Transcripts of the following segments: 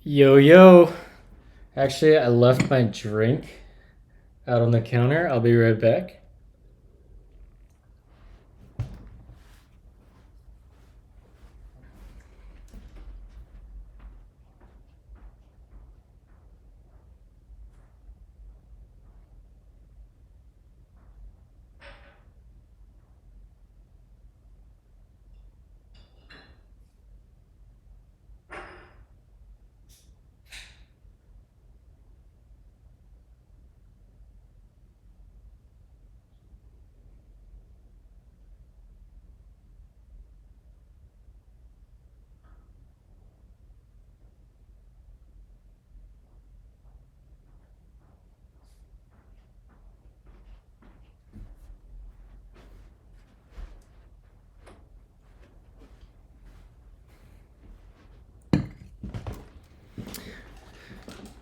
Yo, yo. Actually, I left my drink out on the counter. I'll be right back.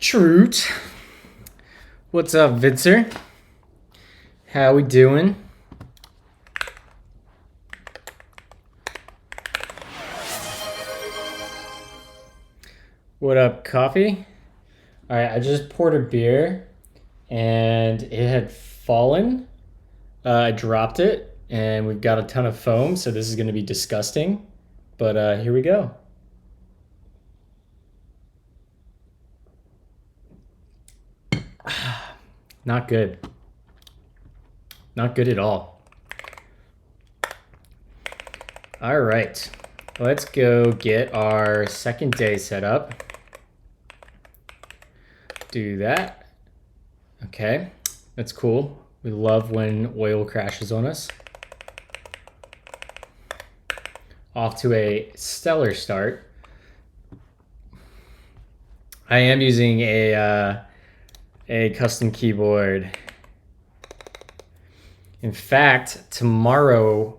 Truth. What's up, Vitzer? How we doing? What up, coffee? All right, I just poured a beer and it had fallen. I dropped it and we've got a ton of foam, so this is going to be disgusting. But here we go. Not good. Not good at all. All right, let's go get our second day set up. Do that. Okay, that's cool. We love when oil crashes on us. Off to a stellar start. I am using a custom keyboard. In fact, tomorrow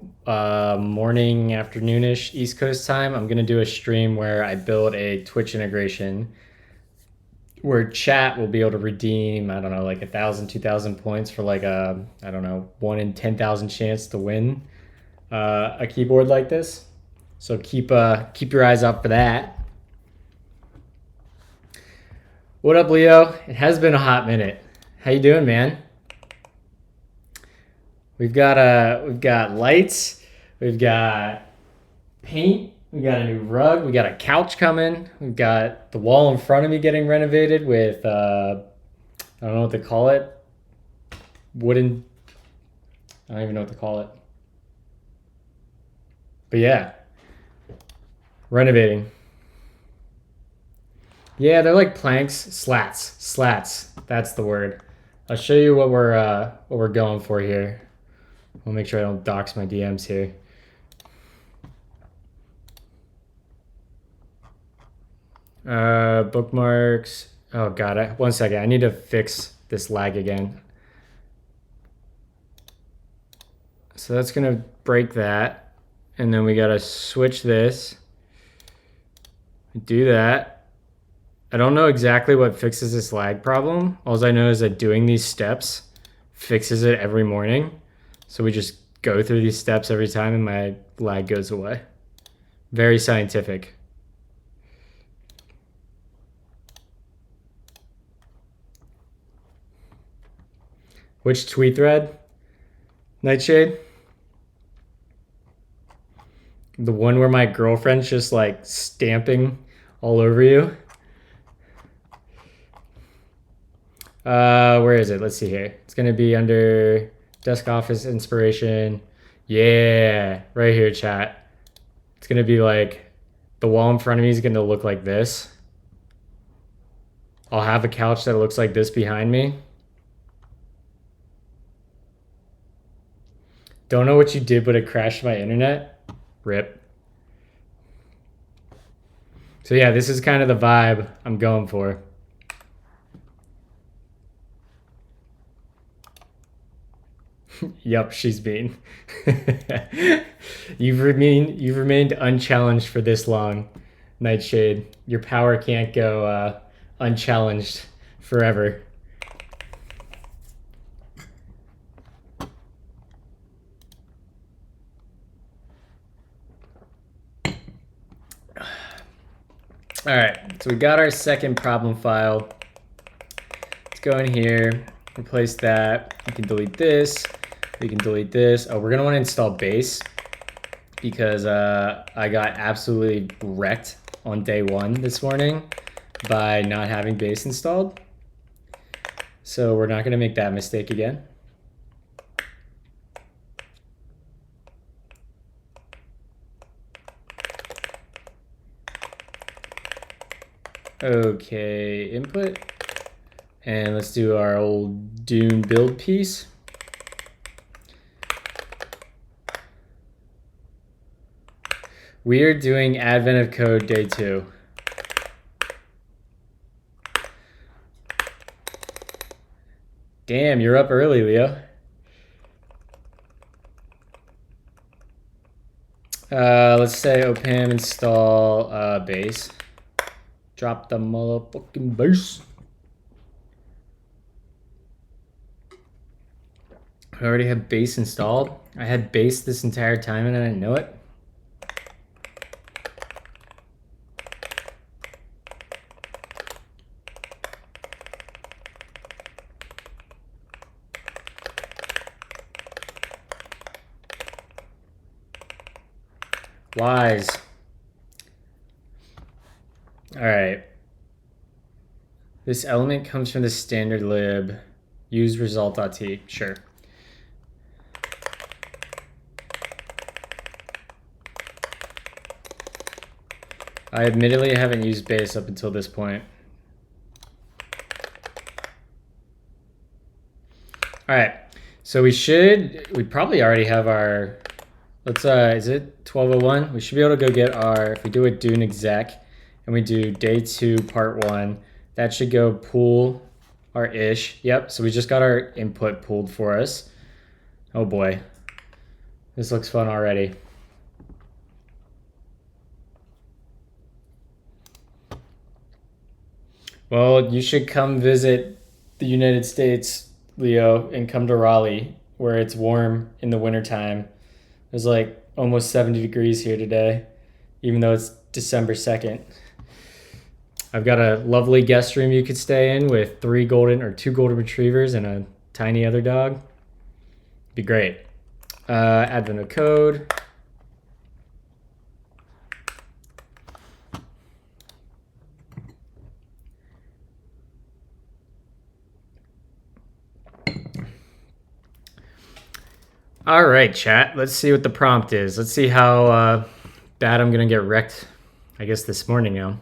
morning, afternoonish, East Coast time, I'm gonna do a stream where I build a Twitch integration where chat will be able to redeem, I don't know, like 1,000, 2,000 points for like a, I don't know, 1 in 10,000 chance to win a keyboard like this. So keep your eyes up for that. What up, Leo? It has been a hot minute. How you doing, man? We've got lights, we've got paint, we got a new rug, we got a couch coming, we've got the wall in front of me getting renovated with I don't know what to call it. Wooden, I don't even know what to call it. But yeah, renovating. Yeah, they're like planks, slats. That's the word. I'll show you what we're going for here. I'll make sure I don't dox my DMs here. Bookmarks. Oh god, one second. I need to fix this lag again. So that's gonna break that, and then we gotta switch this. Do that. I don't know exactly what fixes this lag problem. All I know is that doing these steps fixes it every morning. So we just go through these steps every time and my lag goes away. Very scientific. Which tweet thread? Nightshade? The one where my girlfriend's just like stamping all over you? Where is it? Let's see here. It's gonna be under desk office inspiration. Yeah, right here, chat. It's gonna be like the wall in front of me is gonna look like this. I'll have a couch that looks like this behind me. Don't know what you did, but it crashed my internet. Rip. So yeah, this is kind of the vibe I'm going for. Yup, she's been. You've remained unchallenged for this long, Nightshade. Your power can't go unchallenged forever. All right, So we got our second problem file. Let's go in here, replace that. We can delete this. We can delete this. Oh, we're gonna want to install base because I got absolutely wrecked on day one this morning by not having base installed. So we're not gonna make that mistake again. Okay, input. And let's do our old Dune build piece. We are doing Advent of Code day 2. Damn, you're up early, Leo. Let's say OCaml install base. Drop the motherfucking base. I already have base installed. I had base this entire time and I didn't know it. Wise. All right. This element comes from the standard lib. Use result.t. Sure. I admittedly haven't used base up until this point. All right. So we probably already have our, is it 1201? We should be able to go get our, if we do a Dune exec and we do day 2 part 1, that should go pool our ish. Yep. So we just got our input pulled for us. Oh boy. This looks fun already. Well, you should come visit the United States, Leo, and come to Raleigh, where it's warm in the wintertime. It's like almost 70 degrees here today, even though it's December 2nd. I've got a lovely guest room you could stay in with 2 golden retrievers and a tiny other dog. Be great. Advent of Code. All right, chat. Let's see what the prompt is. Let's see how bad I'm going to get wrecked, I guess, this morning now.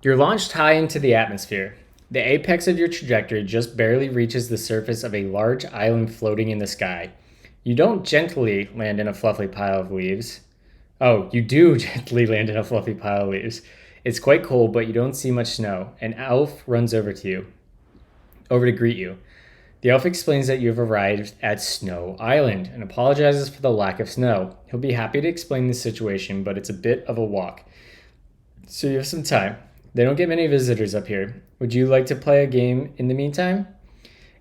You're launched high into the atmosphere. The apex of your trajectory just barely reaches the surface of a large island floating in the sky. You don't gently land in a fluffy pile of leaves. Oh, you do gently land in a fluffy pile of leaves. It's quite cold, but you don't see much snow. An elf runs over to greet you. The elf explains that you have arrived at Snow Island and apologizes for the lack of snow. He'll be happy to explain the situation, but it's a bit of a walk. So you have some time. They don't get many visitors up here. Would you like to play a game in the meantime?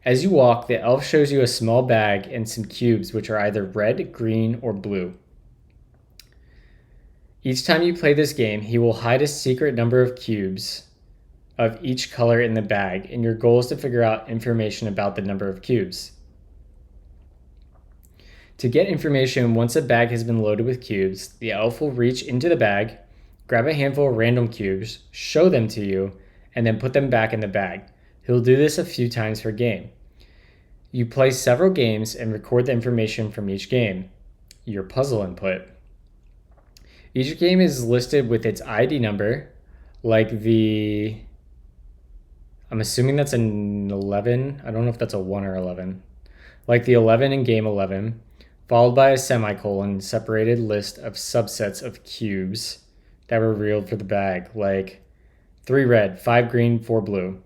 As you walk, the elf shows you a small bag and some cubes which are either red, green, or blue. Each time you play this game, he will hide a secret number of cubes of each color in the bag, and your goal is to figure out information about the number of cubes. To get information once a bag has been loaded with cubes, the elf will reach into the bag, grab a handful of random cubes, show them to you, and then put them back in the bag. He'll do this a few times per game. You play several games and record the information from each game, your puzzle input. Each game is listed with its ID number, like I'm assuming that's an 11. I don't know if that's a 1 or 11. Like the 11 in game 11, followed by a semicolon separated list of subsets of cubes that were revealed for the bag, like 3 red, 5 green, 4 blue.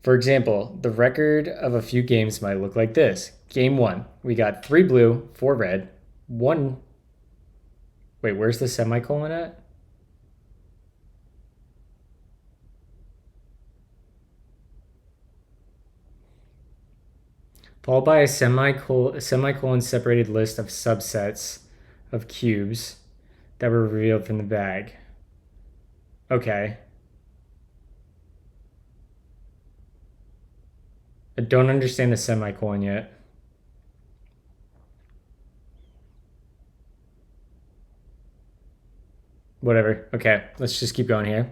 For example, the record of a few games might look like this. Game 1, we got 3 blue, 4 red, 1... Wait, where's the semicolon at? Followed by a semicolon separated list of subsets of cubes that were revealed from the bag. Okay. I don't understand the semicolon yet. Whatever. Okay, let's just keep going here.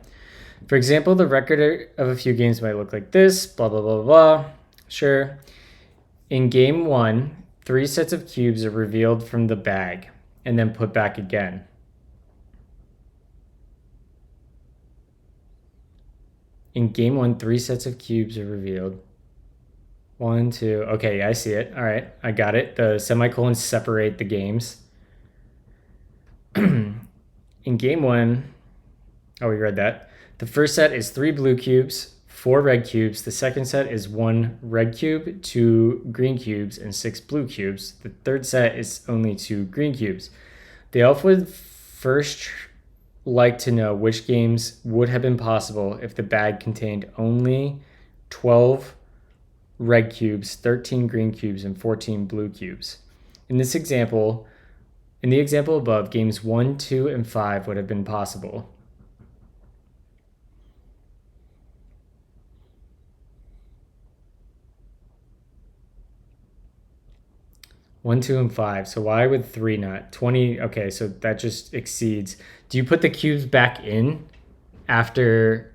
For example, the record of a few games might look like this, blah, blah, blah, blah. Sure. In game 1, 3 sets of cubes are revealed from the bag and then put back again. In game 1, 3 sets of cubes are revealed. 1, 2. Okay, I see it. All right, I got it. The semicolons separate the games. In game 1, oh, we read that. The first set is 3 blue cubes, 4 red cubes. The second set is 1 red cube, 2 green cubes, and 6 blue cubes. The third set is only 2 green cubes. The elf would first like to know which games would have been possible if the bag contained only 12 red cubes, 13 green cubes, and 14 blue cubes. In the example above, games 1, 2, and 5 would have been possible. One, 2, and 5. So why would 3 not? 20. Okay, so that just exceeds. Do you put the cubes back in after?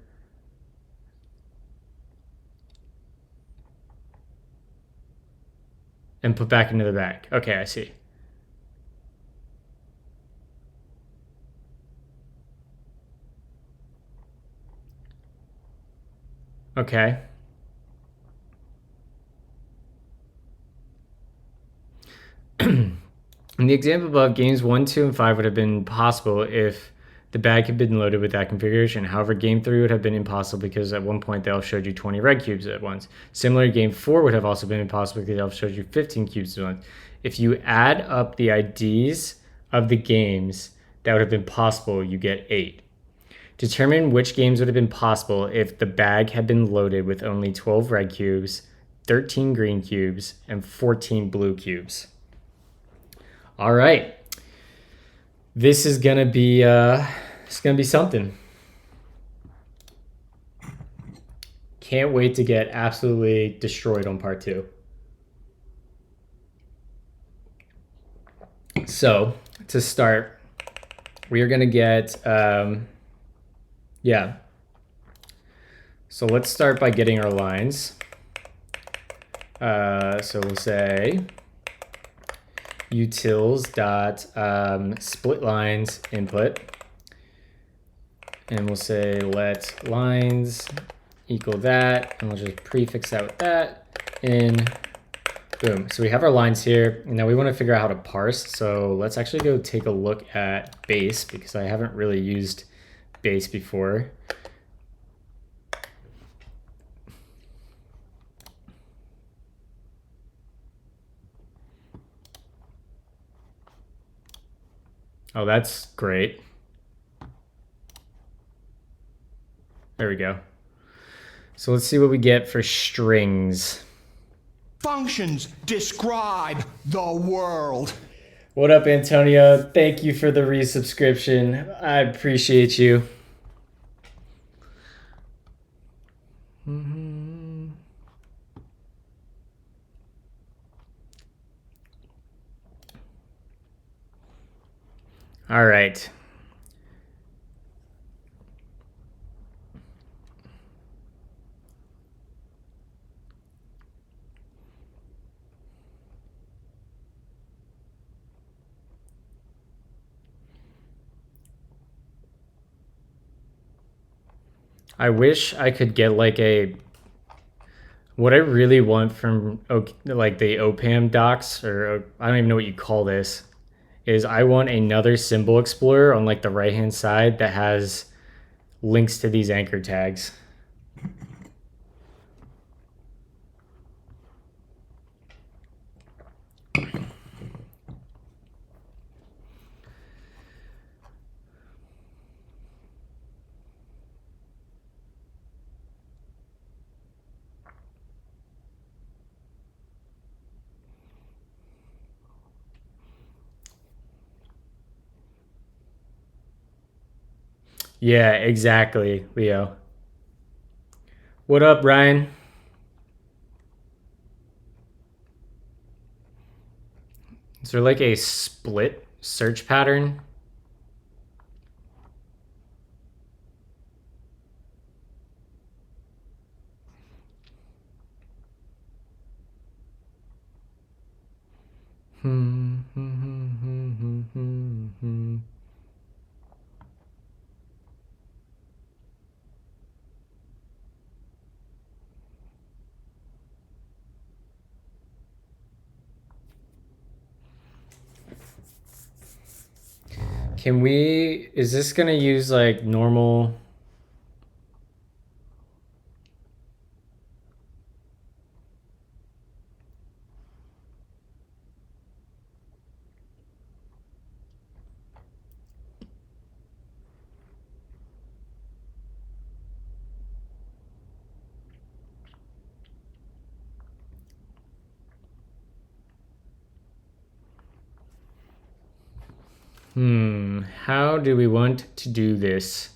And put back into the bag. Okay, I see. Okay. In the example above, games 1, 2, and 5 would have been possible if the bag had been loaded with that configuration. However, game 3 would have been impossible because at one point the elf showed you 20 red cubes at once. Similarly, game 4 would have also been impossible because the elf showed you 15 cubes at once. If you add up the IDs of the games that would have been possible, you get 8. Determine which games would have been possible if the bag had been loaded with only 12 red cubes, 13 green cubes, and 14 blue cubes. All right. This is gonna be something. Can't wait to get absolutely destroyed on part 2. So to start, we are gonna get yeah. So let's start by getting our lines. So we'll say utils dot split lines input, and we'll say let lines equal that, and we'll just prefix that with that in. Boom. So we have our lines here, and now we want to figure out how to parse. So let's actually go take a look at base because I haven't really used base before. Oh, that's great. There we go. So let's see what we get for strings. Functions describe the world. What up, Antonio? Thank you for the resubscription. I appreciate you. All right. I wish I could get like what I really want from like the OCaml docs, or I don't even know what you call this, is I want another symbol explorer on like the right hand side that has links to these anchor tags. Yeah, exactly, Leo. What up, Ryan? Is there like a split search pattern? Can we, is this gonna use like normal? How do we want to do this?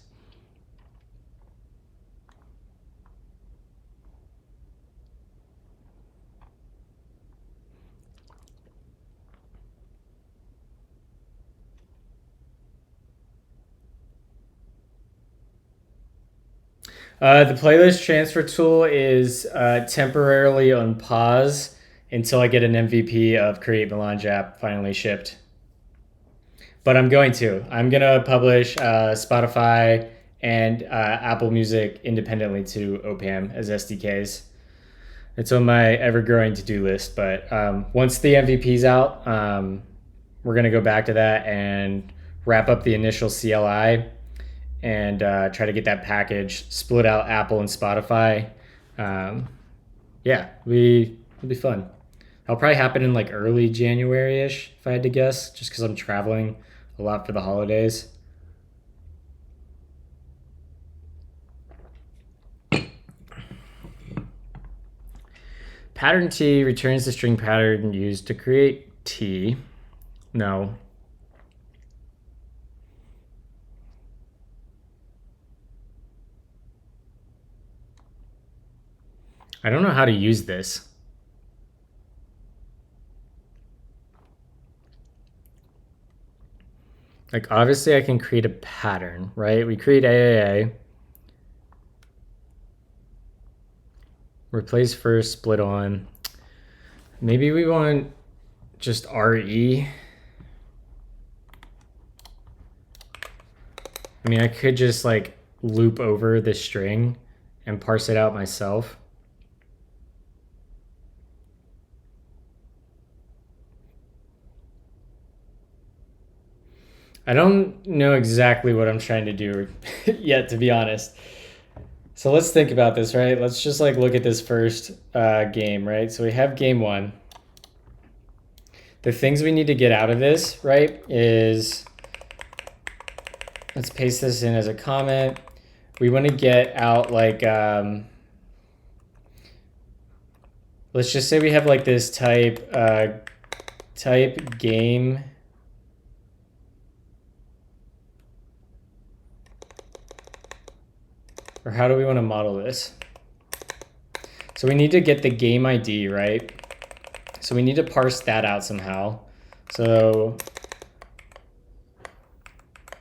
The playlist transfer tool is temporarily on pause until I get an MVP of Create Melange app finally shipped. But I'm going to. I'm going to publish Spotify and Apple Music independently to OPAM as SDKs. It's on my ever-growing to-do list. But once the MVP's out, we're going to go back to that and wrap up the initial CLI and try to get that package split out Apple and Spotify. Yeah, it'll be fun. That'll probably happen in like early January-ish, if I had to guess, just because I'm traveling a lot for the holidays. Pattern T returns the string pattern used to create T. No. I don't know how to use this. Like, obviously I can create a pattern, right? We create AAA. Replace first, split on. Maybe we want just RE. I mean, I could just like loop over the string and parse it out myself. I don't know exactly what I'm trying to do yet, to be honest. So let's think about this, right? Let's just like look at this first game, right? So we have game one. The things we need to get out of this, right, is let's paste this in as a comment. We want to get out like, let's just say we have like this type game. Or how do we want to model this? So we need to get the game ID, right? So we need to parse that out somehow. So,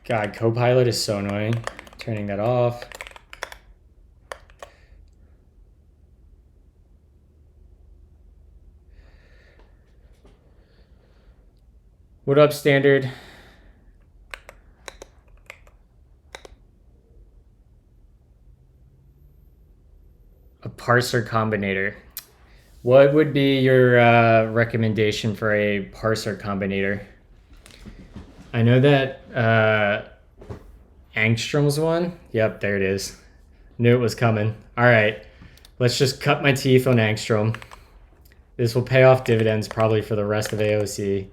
God, Copilot is so annoying. Turning that off. What up, standard? A parser combinator. What would be your recommendation for a parser combinator? I know that Angstrom's one. Yep, there it is. Knew it was coming. All right, let's just cut my teeth on Angstrom. This will pay off dividends probably for the rest of AOC.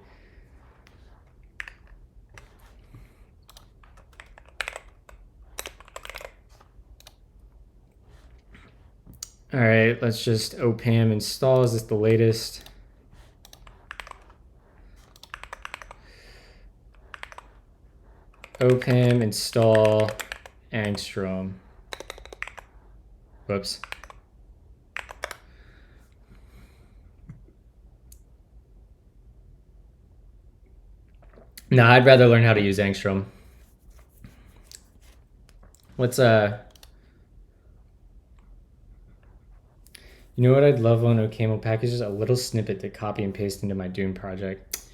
All right, let's just OPAM install. Is this the latest? OPAM install angstrom. Whoops. No, I'd rather learn how to use angstrom. What's you know what I'd love on OCaml packages? A little snippet to copy and paste into my Doom project.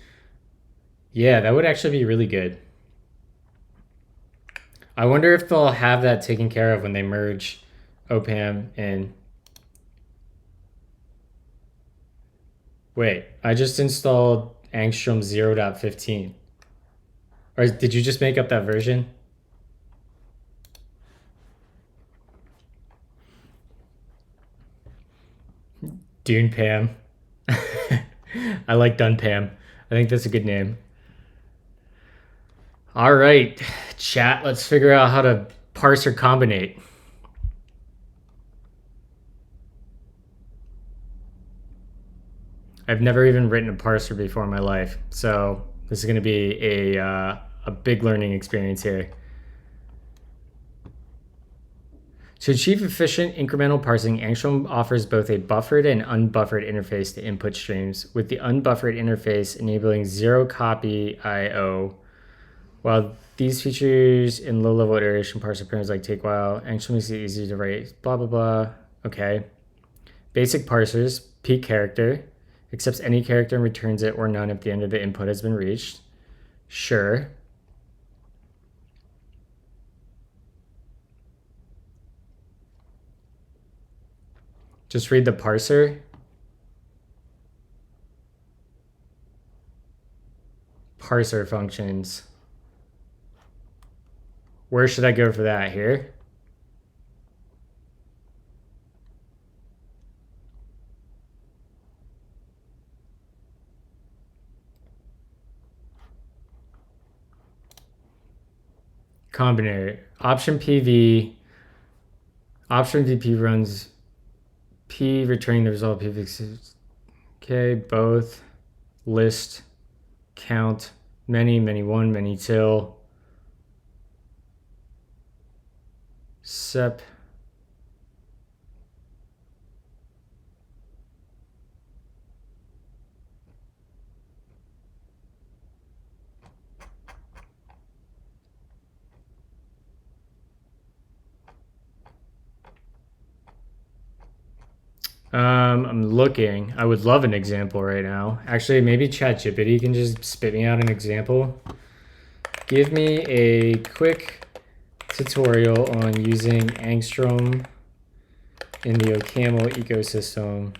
Yeah, that would actually be really good. I wonder if they'll have that taken care of when they merge OPAM and... Wait, I just installed Angstrom 0.15. Or did you just make up that version? Dune Pam. I like Dun Pam. I think that's a good name. All right, chat, let's figure out how to parse or combinate. I've never even written a parser before in my life, so this is going to be a big learning experience here. To achieve efficient incremental parsing, Angstrom offers both a buffered and unbuffered interface to input streams, with the unbuffered interface enabling zero copy I/O. While these features in low-level iteration parser pairs like take a while, Angstrom makes it easy to write, blah, blah, blah. Okay. Basic parsers, peak character, accepts any character and returns it or none if the end of the input has been reached. Sure. Just read the parser. Parser functions. Where should I go for that? Here? Combinary. Option PV. Option VP runs P returning the result of PV. Okay, both. List. Count. Many, many one, many till. Sep. I'm looking. I would love an example right now. Actually, maybe ChatGPT can just spit me out an example. Give me a quick tutorial on using Angstrom in the OCaml ecosystem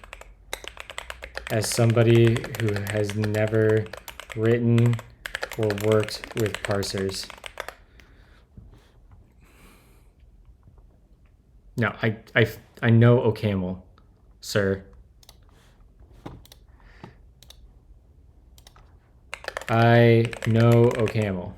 as somebody who has never written or worked with parsers. No, I know OCaml, sir. I know OCaml.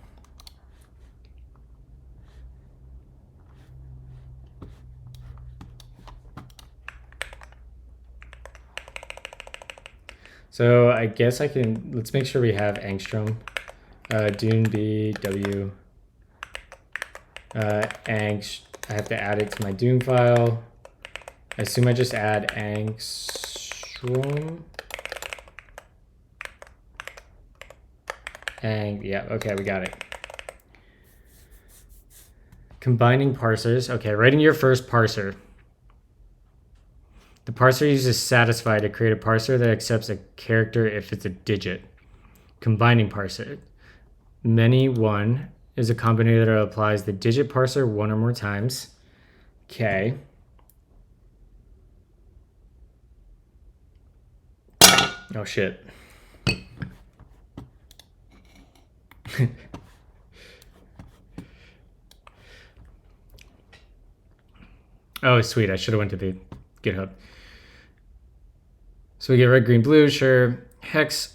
So I guess I can, let's make sure we have Angstrom. Dune BW. Angst, I have to add it to my Doom file. I assume I just add Angstrom. And yeah, okay, we got it. Combining parsers. Okay, writing your first parser. The parser uses satisfy to create a parser that accepts a character if it's a digit. Combining parser. Many one is a combinator that applies the digit parser one or more times. Okay. Oh shit. Oh sweet, I should have went to the GitHub. So we get red, green, blue, sure. Hex,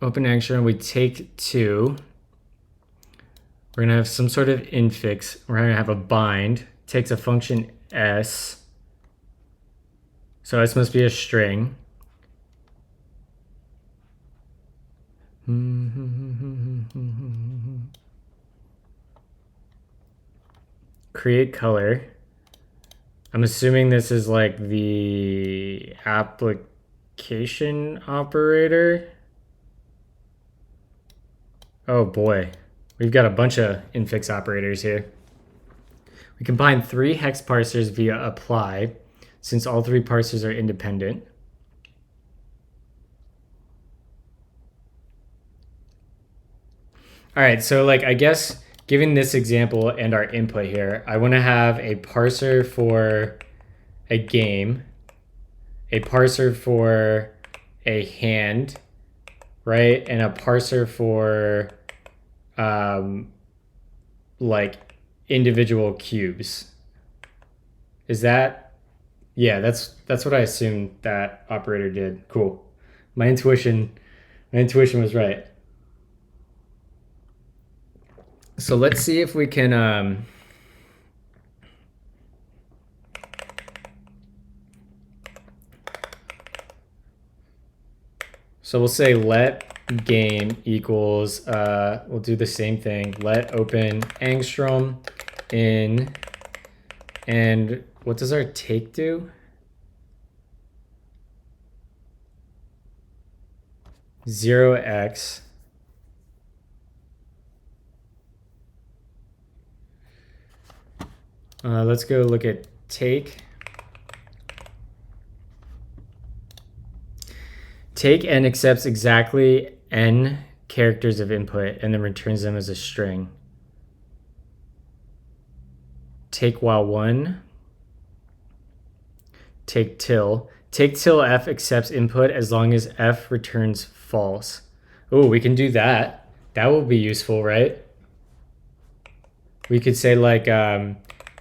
open action, we take 2. We're gonna have some sort of infix. We're gonna have a bind, takes a function s. So s must be a string. create color. I'm assuming this is like the application operator. Oh boy, we've got a bunch of infix operators here. We combine 3 hex parsers via apply, since all 3 parsers are independent. All right, so like I guess given this example and our input here, I want to have a parser for a game, a parser for a hand, right? And a parser for like individual cubes. Is that, yeah, that's what I assumed that operator did. Cool. My intuition was right. So let's see if we can so we'll say let game equals we'll do the same thing. Let open angstrom in, and what does our take do? 0x. Let's go look at take. Take n accepts exactly n characters of input and then returns them as a string. Take while 1. Take till. Take till f accepts input as long as f returns false. Oh, we can do that. That will be useful, right? We could say like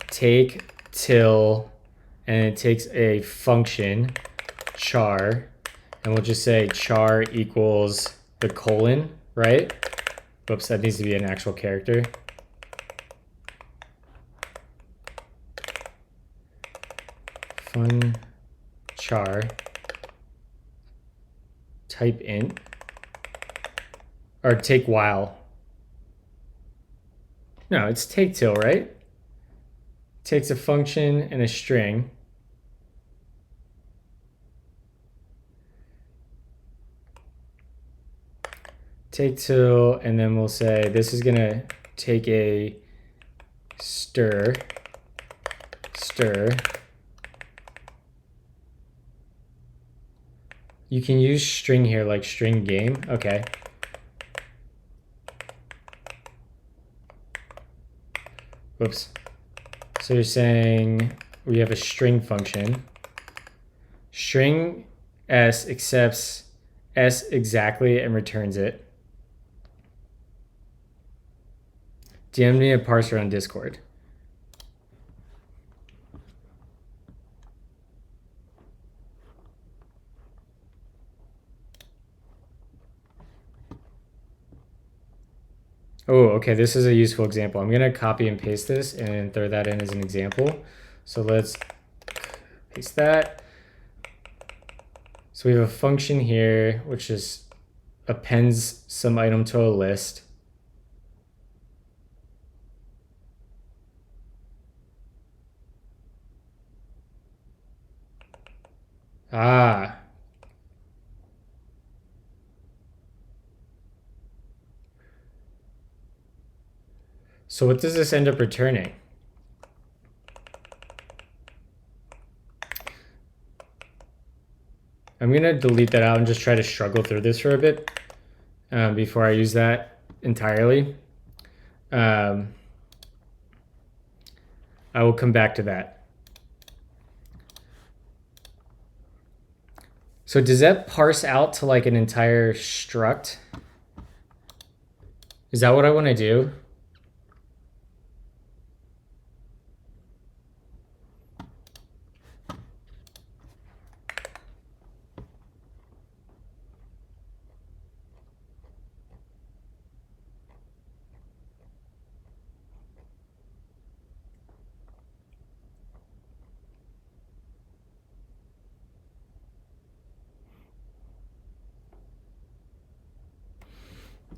take till, and it takes a function char, and we'll just say char equals the colon, right? Whoops, that needs to be an actual character. Fun char type int, or take while. No, it's take till, right? Takes a function and a string. Take till, and then we'll say this is gonna take a stir. You can use string here, like string game. Okay. Whoops. So you're saying we have a string function. String s accepts s exactly and returns it. DM me a parser on Discord. Oh, okay, this is a useful example. I'm gonna copy and paste this and throw that in as an example. So let's paste that. So we have a function here, which just appends some item to a list. Ah. So what does this end up returning? I'm gonna delete that out and just try to struggle through this for a bit before I use that entirely. I will come back to that. So does that parse out to like an entire struct? Is that what I want to do?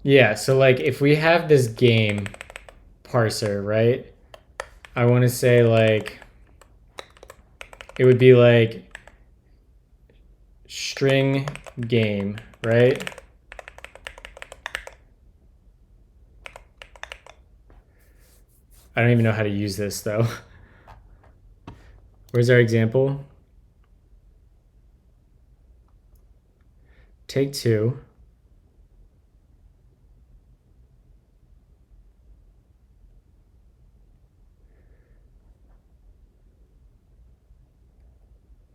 Yeah, so like if we have this game parser, right? I want to say like, it would be like string game, right? I don't even know how to use this though. Where's our example? Take two.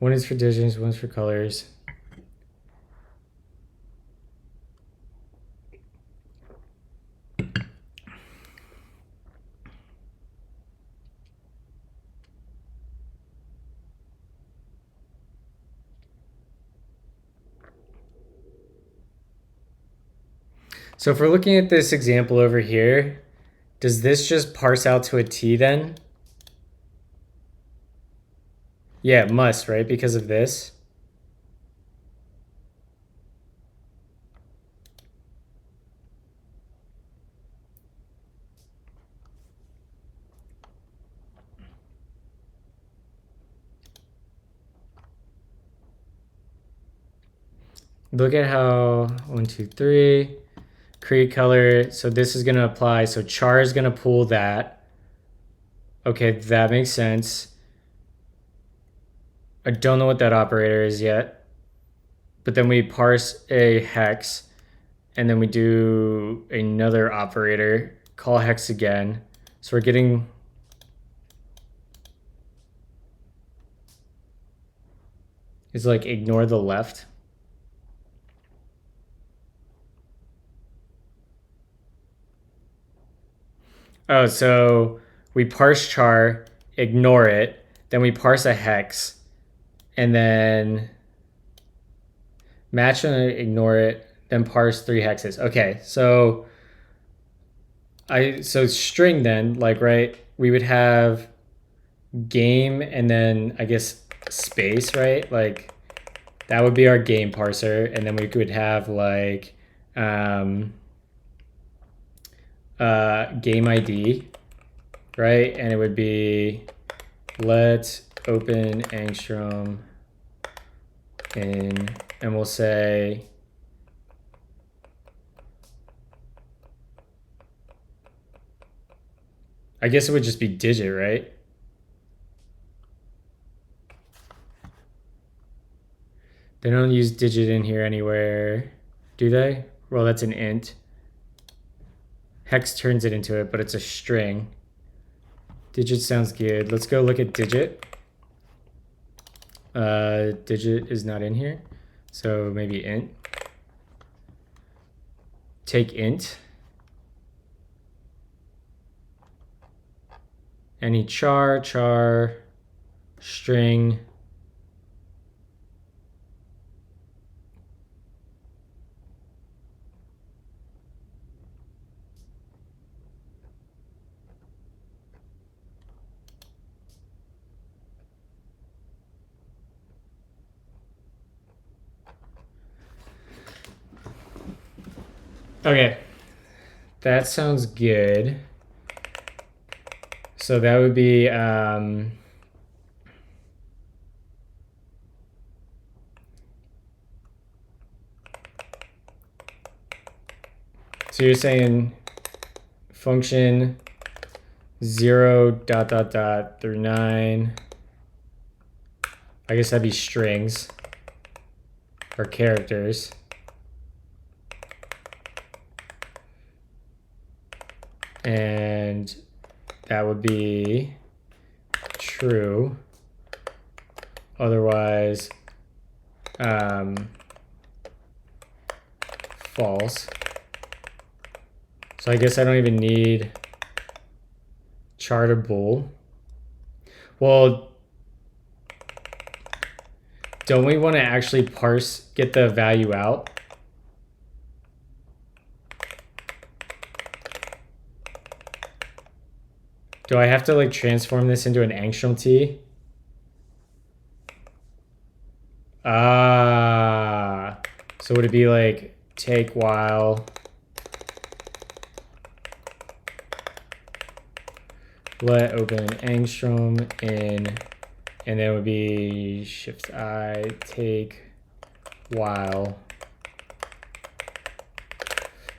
One is for digits, one's for colors. So if we're looking at this example over here, does this just parse out to a T then? Yeah, it must, right? Because of this. Look at how 1, 2, 3, create color. So this is going to apply. So char is going to pull that. Okay, that makes sense. I don't know what that operator is yet. But then we parse a hex, and then we do another operator, call hex again. So we're getting is like ignore the left. Oh, so we parse char, ignore it, then we parse a hex, and then match and ignore it, then parse 3 hexes. Okay, so string then, like, right, we would have game and then I guess space, right? Like that would be our game parser, and then we could have like game ID, right? And it would be let open angstrom in, and we'll say I guess it would just be digit, right? They don't use digit in here anywhere, do they? Well, that's an int. Hex turns it into it, but it's a string. Digit sounds good. Let's go look at digit. Digit is not in here, so maybe int. Take int. Any char, string. Okay, that sounds good. So that would be so you're saying function 0 dot dot dot through 9. I guess that'd be strings or characters. And that would be true. Otherwise, false. So I guess I don't even need char to bool. Well, don't we want to actually parse, get the value out? Do I have to like transform this into an angstrom T? Ah, so would it be like take while let open angstrom in, and then it would be shift I take while,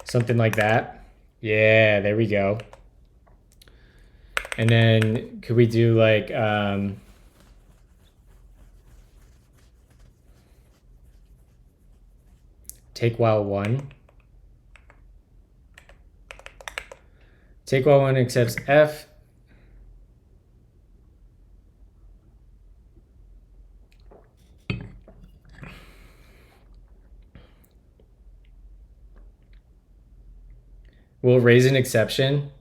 something like that. Yeah, there we go. And then could we do like take while one. Take while one accepts F. We'll raise an exception.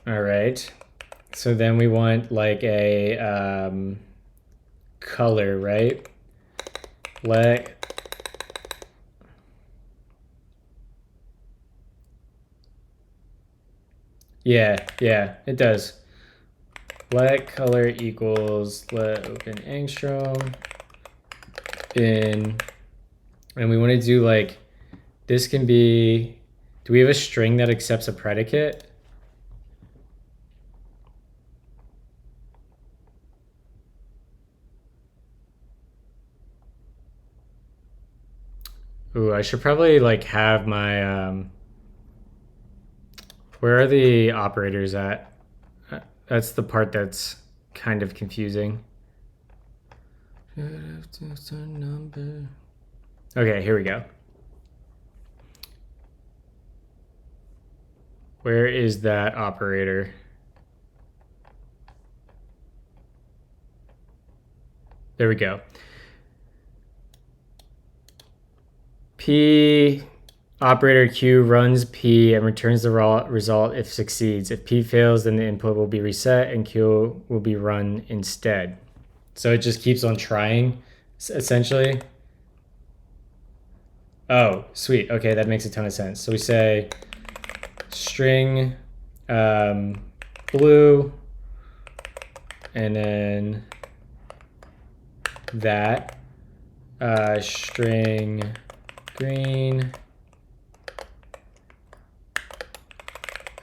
All right. So then we want like a color, right? Yeah, it does. Let color equals let open angstrom in, and we want to do like, this can be, do we have a string that accepts a predicate? Ooh, I should probably like have my, where are the operators at? That's the part that's kind of confusing. Okay, here we go. Where is that operator? There we go. P operator Q runs P and returns the result if succeeds. If P fails, then the input will be reset and Q will be run instead. So it just keeps on trying, essentially. Oh, sweet. Okay, that makes a ton of sense. So we say string blue, and then that string green. I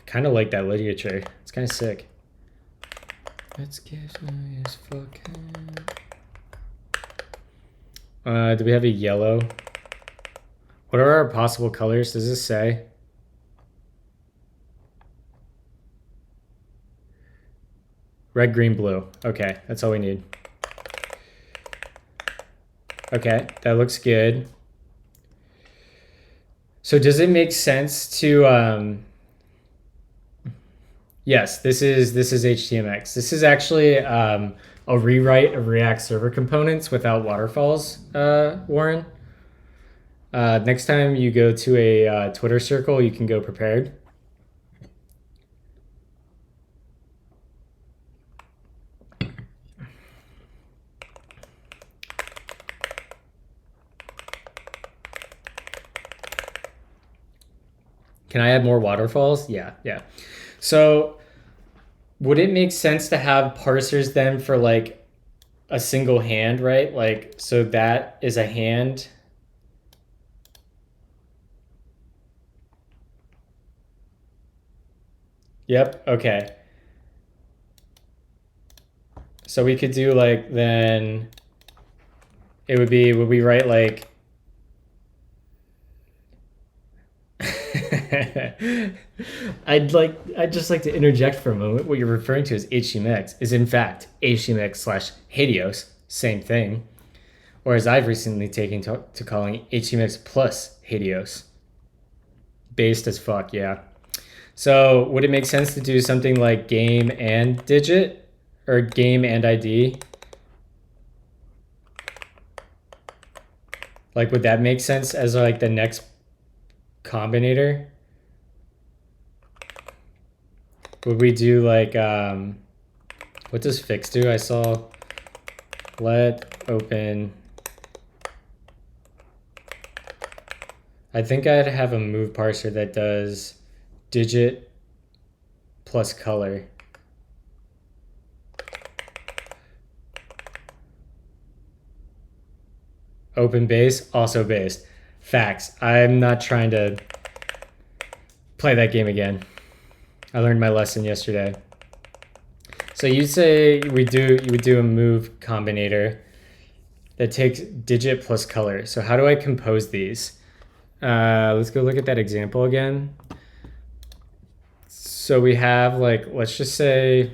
kind of like that ligature. It's kind of sick. Let's get as fucking. Do we have a yellow? What are our possible colors? Does this say? Red, green, blue. Okay, that's all we need. Okay, that looks good. So does it make sense to yes, this is HTMX. This is actually a rewrite of React server components without waterfalls, Warren. Next time you go to a Twitter circle, you can go prepared. Can I add more waterfalls? Yeah. So would it make sense to have parsers then for like a single hand, right? Like, so that is a hand. Yep, okay. So we could do like, then it would be, would we write like, I'd just like to interject for a moment. What you're referring to as HTMX is in fact HTMX/Helios, same thing. Or as I've recently taken to calling HTMX plus Helios. Based as fuck, yeah. So would it make sense to do something like game and digit or game and ID? Like, would that make sense as like the next combinator? Would we do like, what does fix do? I saw let open. I think I'd have a move parser that does digit plus color. Open base, also based. Facts. I'm not trying to play that game again. I learned my lesson yesterday. So you say we would do a move combinator that takes digit plus color. So how do I compose these? Let's go look at that example again. So we have like, let's say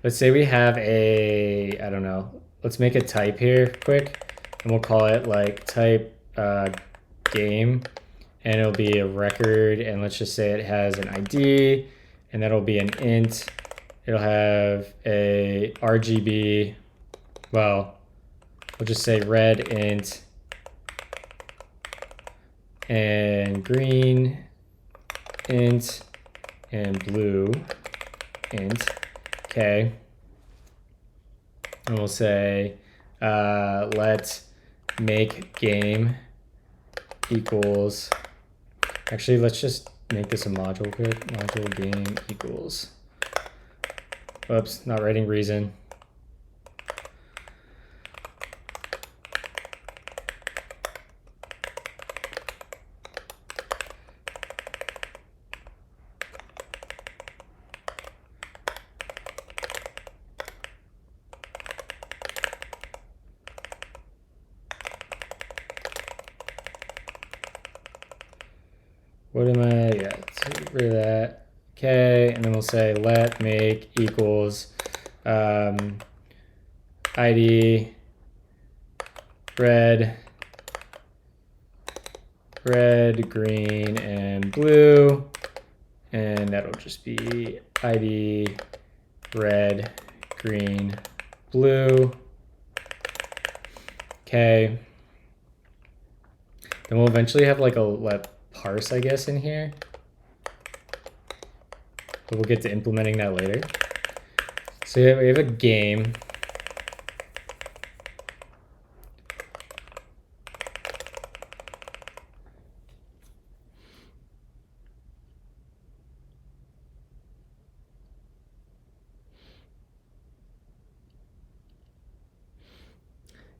we have a, I don't know, let's make a type here quick, and we'll call it like type game, and it'll be a record, and let's just say it has an ID, and that'll be an int. It'll have a RGB, well, we'll just say red int and green int and blue int. Okay. And we'll say let make game equals, actually let's just make this a module quick. Module game equals, whoops, not writing reason. What am I, yeah, get rid of that. Okay, and then we'll say let make equals ID red, green, and blue, and that'll just be ID red, green, blue. Okay. Then we'll eventually have like a let parse, I guess, in here. But we'll get to implementing that later. So yeah, we have a game.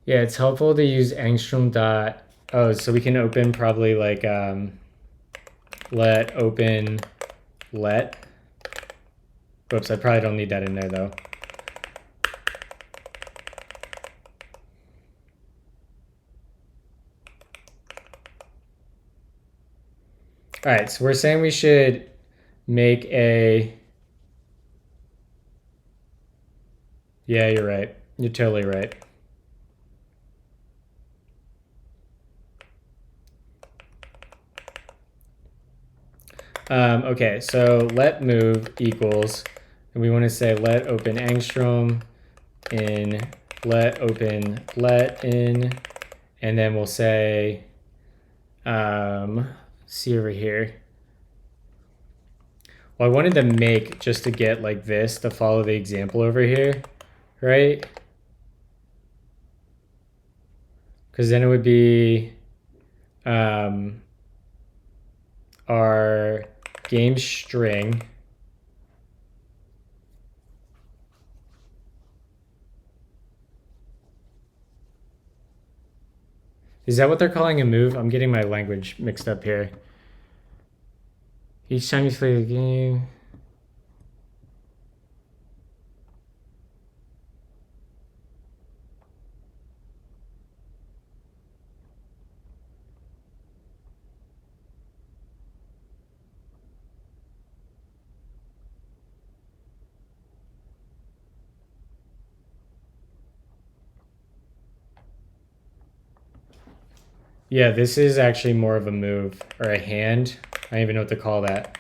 Yeah, it's helpful to use angstrom dot. Oh, so we can open probably like let open let. Whoops, I probably don't need that in there though. All right, so we're saying we should make a, yeah, you're right. You're totally right. Okay, so let move equals, and we want to say let open angstrom in let open let in, and then we'll say, see over here. Well, I wanted to make just to get like this to follow the example over here, right? Because then it would be our game string is that what they're calling a move? I'm getting my language mixed up here. Each time you play the game. Yeah, this is actually more of a move or a hand. I don't even know what to call that.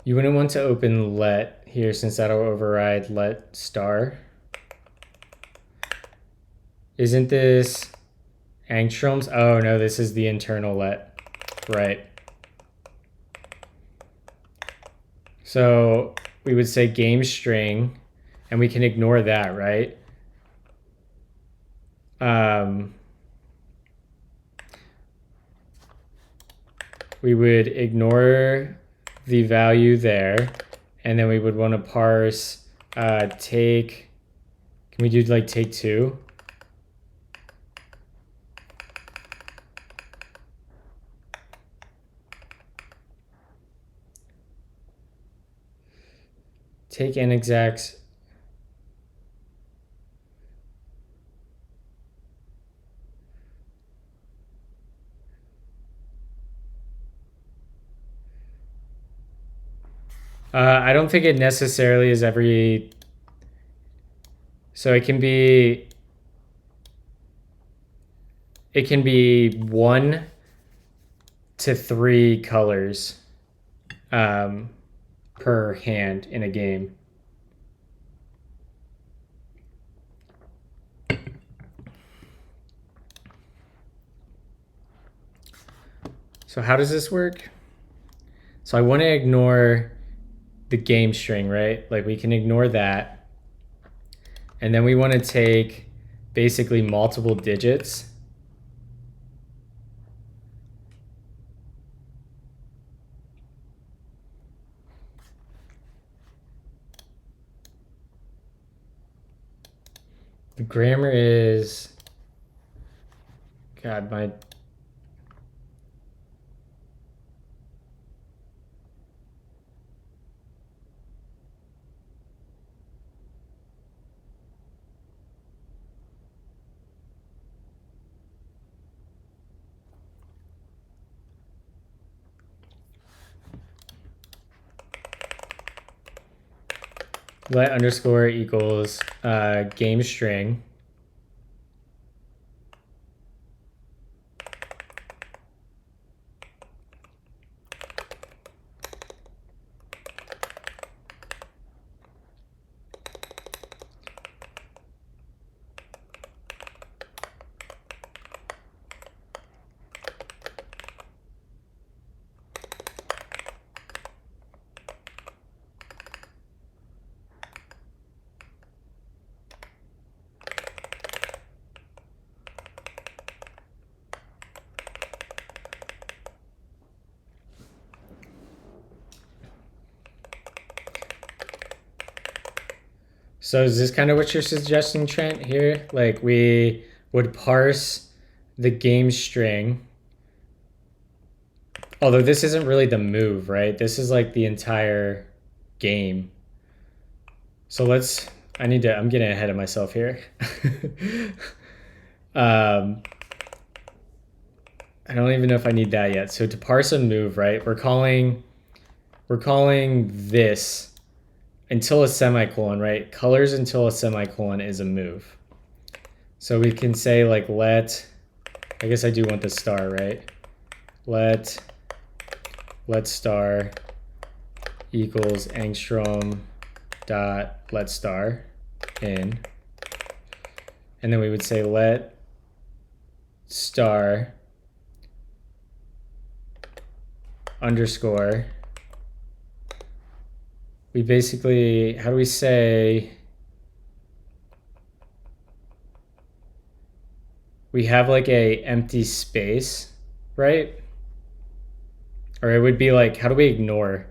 You wouldn't want to open let here since that'll override let star. Isn't this angstroms? Oh no, this is the internal let. Right. So we would say game string, and we can ignore that, right? we would ignore the value there, and then we would want to parse take. Can we do like take 2? Take n exacts. I don't think it necessarily is every. So it can be 1 to 3 colors per hand in a game. So how does this work? So I want to ignore the game string, right? Like we can ignore that. And then we want to take basically multiple digits. The grammar is, God, my. Let underscore equals game string. So is this kind of what you're suggesting, Trent, here? Like we would parse the game string. Although this isn't really the move, right? This is like the entire game. So I'm getting ahead of myself here. I don't even know if I need that yet. So to parse a move, right? We're calling this until a semicolon, right? Colors until a semicolon is a move. So we can say like I guess I do want the star, right? Let star equals angstrom dot let star in. And then we would say let star underscore. We basically, how do we say, we have like a empty space, right? Or it would be like, how do we ignore?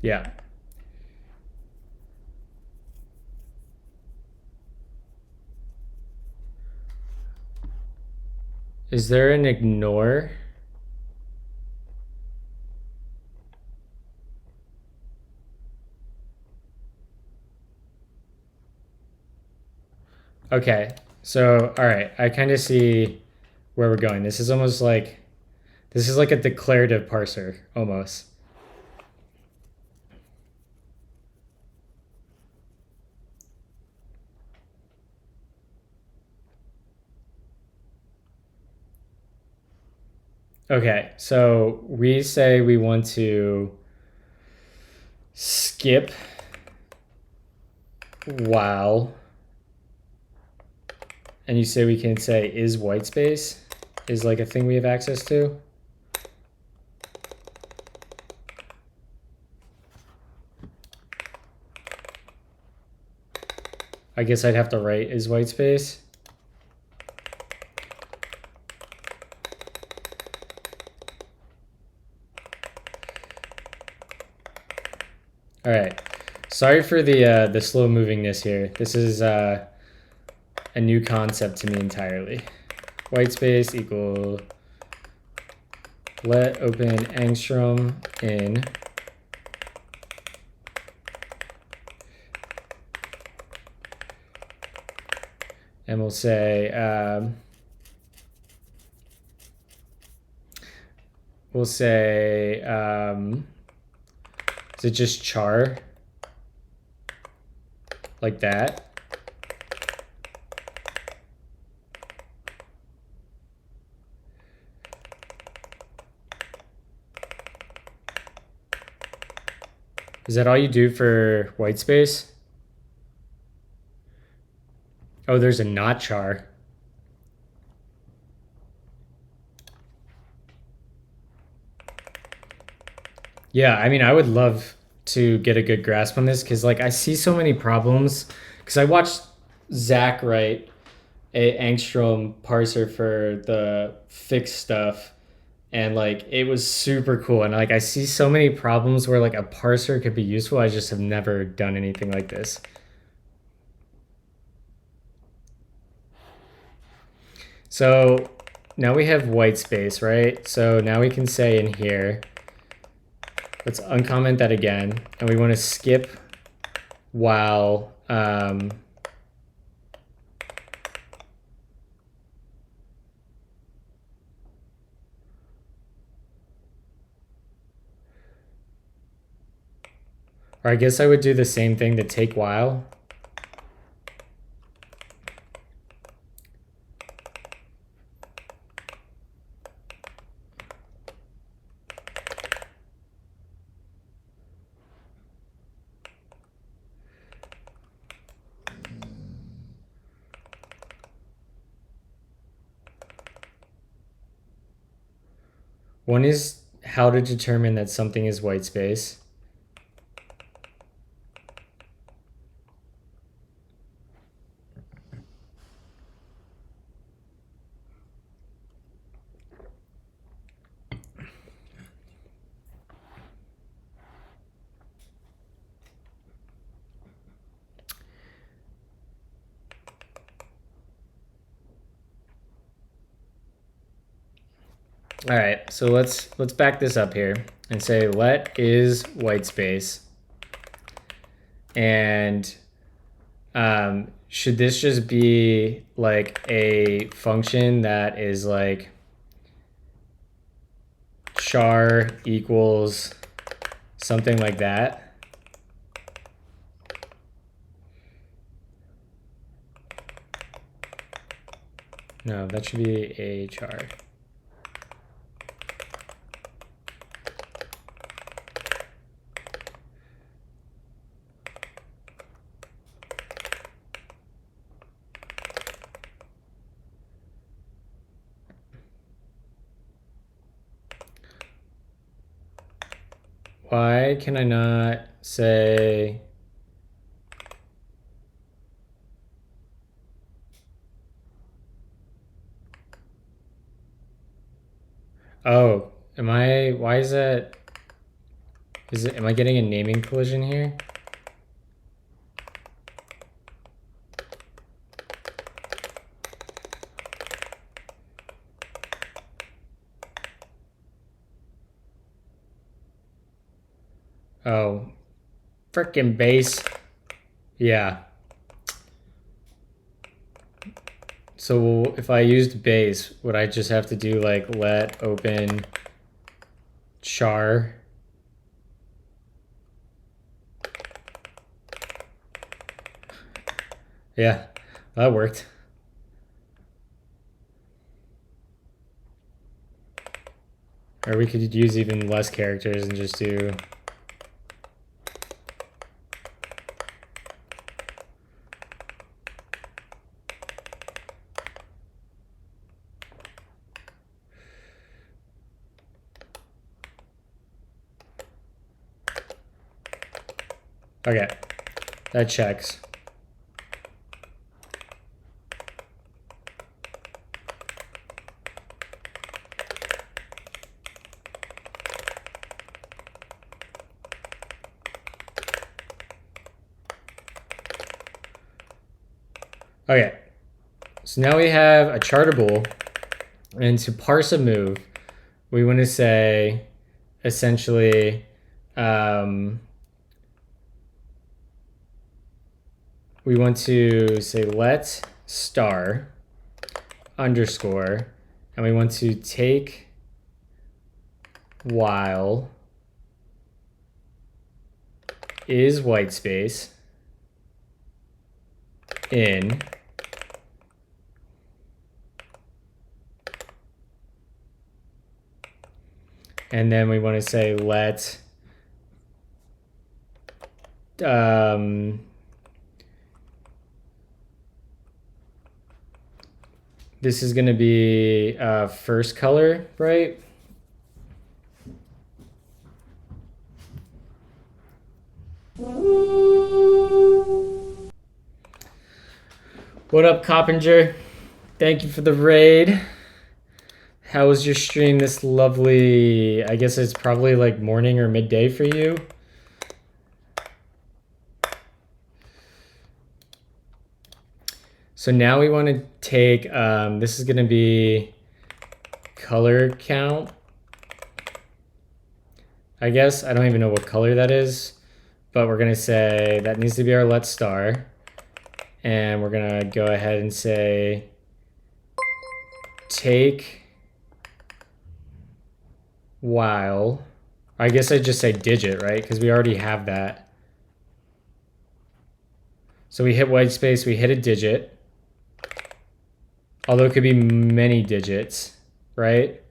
Yeah. Is there an ignore? Okay, so all right, I kind of see where we're going. This is like a declarative parser almost. Okay, so we say we want to skip while, and you say we can say is white space is like a thing we have access to. I guess I'd have to write is white space. All right. Sorry for the slow movingness here. This is a new concept to me entirely. White space equal let open angstrom in and we'll say is it just char like that? Is that all you do for white space? Oh, there's a not char. Yeah, I mean, I would love to get a good grasp on this because, like, I see so many problems. Because I watched Zach write a angstrom parser for the fixed stuff, and like it was super cool. And like I see so many problems where like a parser could be useful. I just have never done anything like this. So now we have white space, right? So now we can say in here, let's uncomment that again, and we want to skip while or I guess I would do the same thing to take while. One is how to determine that something is white space. All right, so let's back this up here and say let is white space. And should this just be like a function that is like char equals something like that? No, that should be a char. Why can I not say oh, why is that am I getting a naming collision here? Oh, frickin' base. Yeah. So if I used base, would I just have to do like let open char? Yeah, that worked. Or we could use even less characters and just do okay, that checks. Okay, so now we have a chartable, and to parse a move, we want to say essentially we want to say let star underscore, and we want to take while is white space in and then we want to say let this is going to be first color, right? What up, Coppinger? Thank you for the raid. How was your stream this lovely, I guess it's probably like morning or midday for you? So now we want to take, this is going to be color count. I guess, I don't even know what color that is, but we're going to say that needs to be our let star. And we're going to go ahead and say take while, I guess I just say digit, right? Because we already have that. So we hit white space, we hit a digit. Although it could be many digits, right?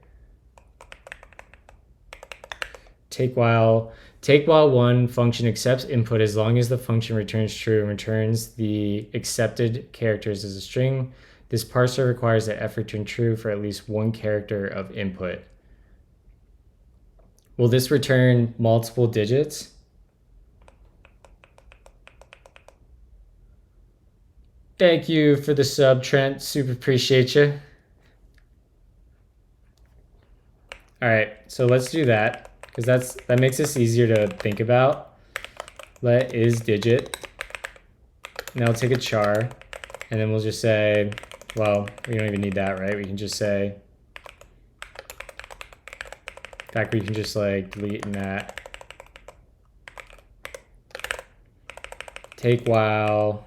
Take while one function accepts input as long as the function returns true and returns the accepted characters as a string. This parser requires that f return true for at least one character of input. Will this return multiple digits? Thank you for the sub, Trent. Super appreciate you. All right, so let's do that because that makes this easier to think about. Let is digit. Now we'll take a char, and then we'll just say, well, we don't even need that, right? We can just say, in fact, we can just like delete and that. Take while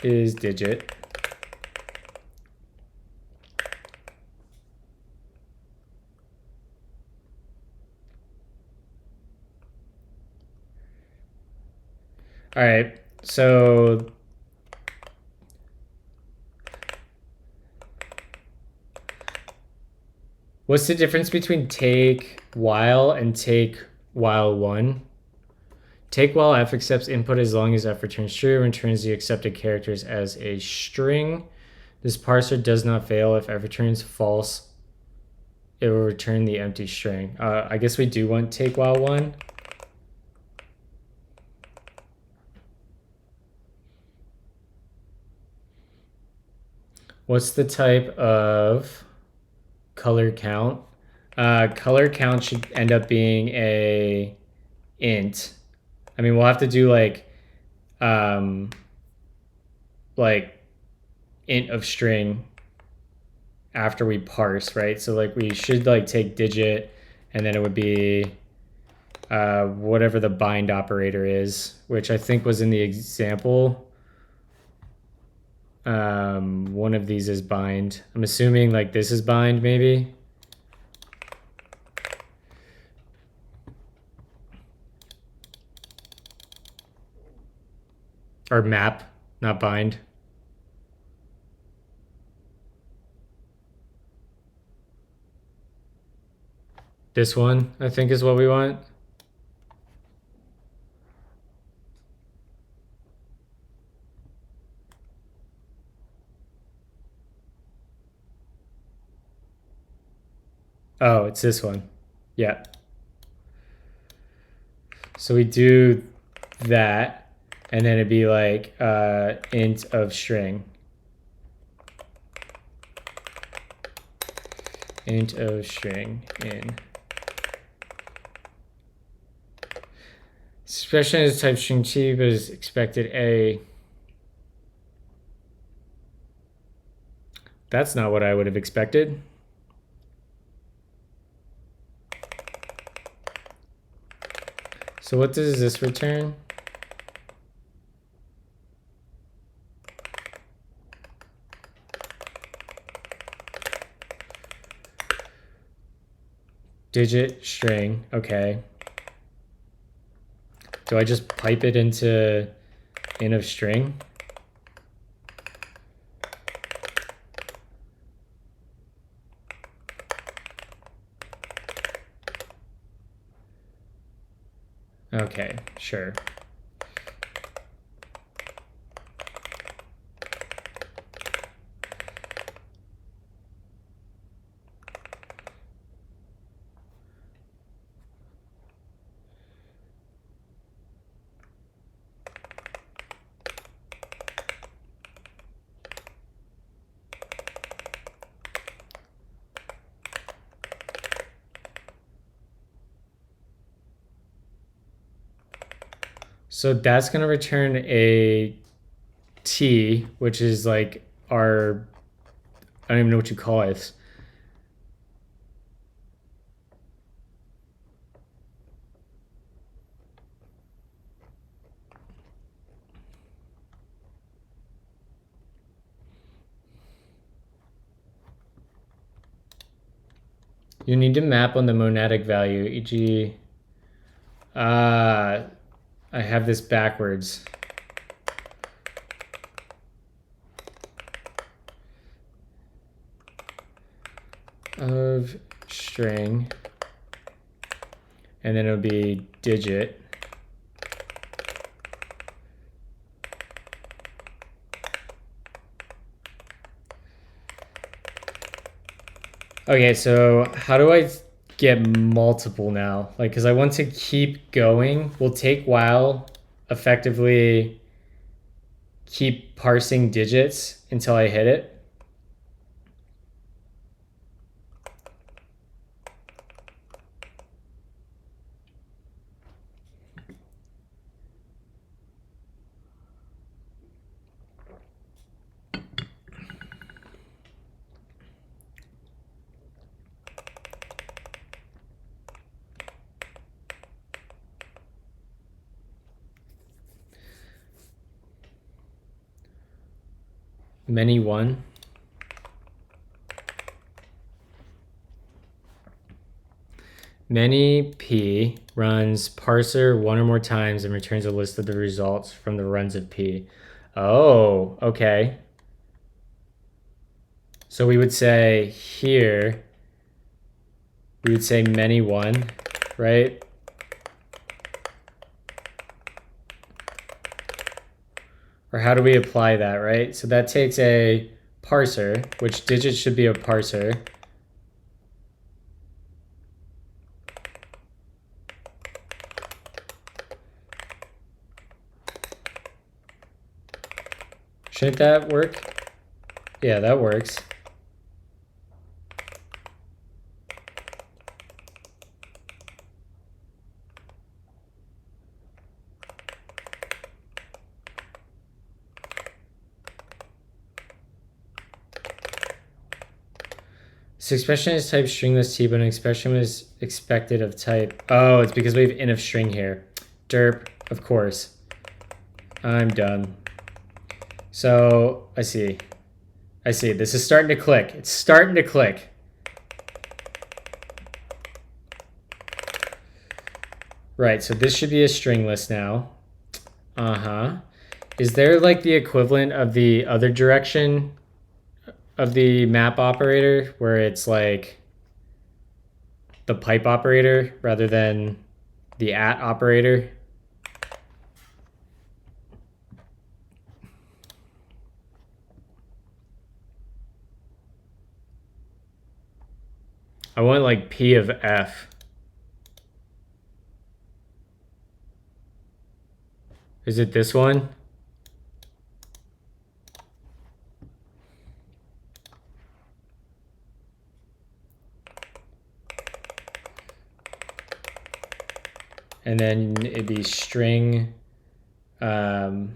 is digit. All right, so what's the difference between take while and take while one? Take while f accepts input as long as f returns true and returns the accepted characters as a string. This parser does not fail. If f returns false, it will return the empty string. I guess we do want take while one. What's the type of color count? Color count should end up being a int. I mean, we'll have to do like int of string after we parse, right? So like we should like take digit, and then it would be whatever the bind operator is, which I think was in the example. One of these is bind. I'm assuming like this is bind maybe. Or map, not bind. This one, I think, is what we want. Oh, it's this one. Yeah. So we do that, and then it'd be like int of string. Int of string in. Expression is type string T, but is expected A. That's not what I would have expected. So what does this return? Digit string, okay. Do I just pipe it into in of string? Okay, sure. So that's going to return a T, which is like our, I don't even know what you call it. You need to map on the monadic value, e.g. I have this backwards. Of string, and then it'll be digit. Okay, so how do I get multiple now? Like, because I want to keep going. We'll take while effectively keep parsing digits until I hit it. Many one. Many P runs parser one or more times and returns a list of the results from the runs of P. Oh, okay. So we would say here, we would say many one, right? Or how do we apply that, right? So that takes a parser, which digits should be a parser. Shouldn't that work? Yeah, that works. This expression is type stringless T, but an expression was expected of type. Oh, it's because we have in of string here. Derp, of course. I'm done. So I see. I see. This is starting to click. It's starting to click. Right, so this should be a string list now. Uh-huh. Is there like the equivalent of the other direction of the map operator where it's like the pipe operator rather than the at operator? I want like P of F. Is it this one? And then it'd be string dot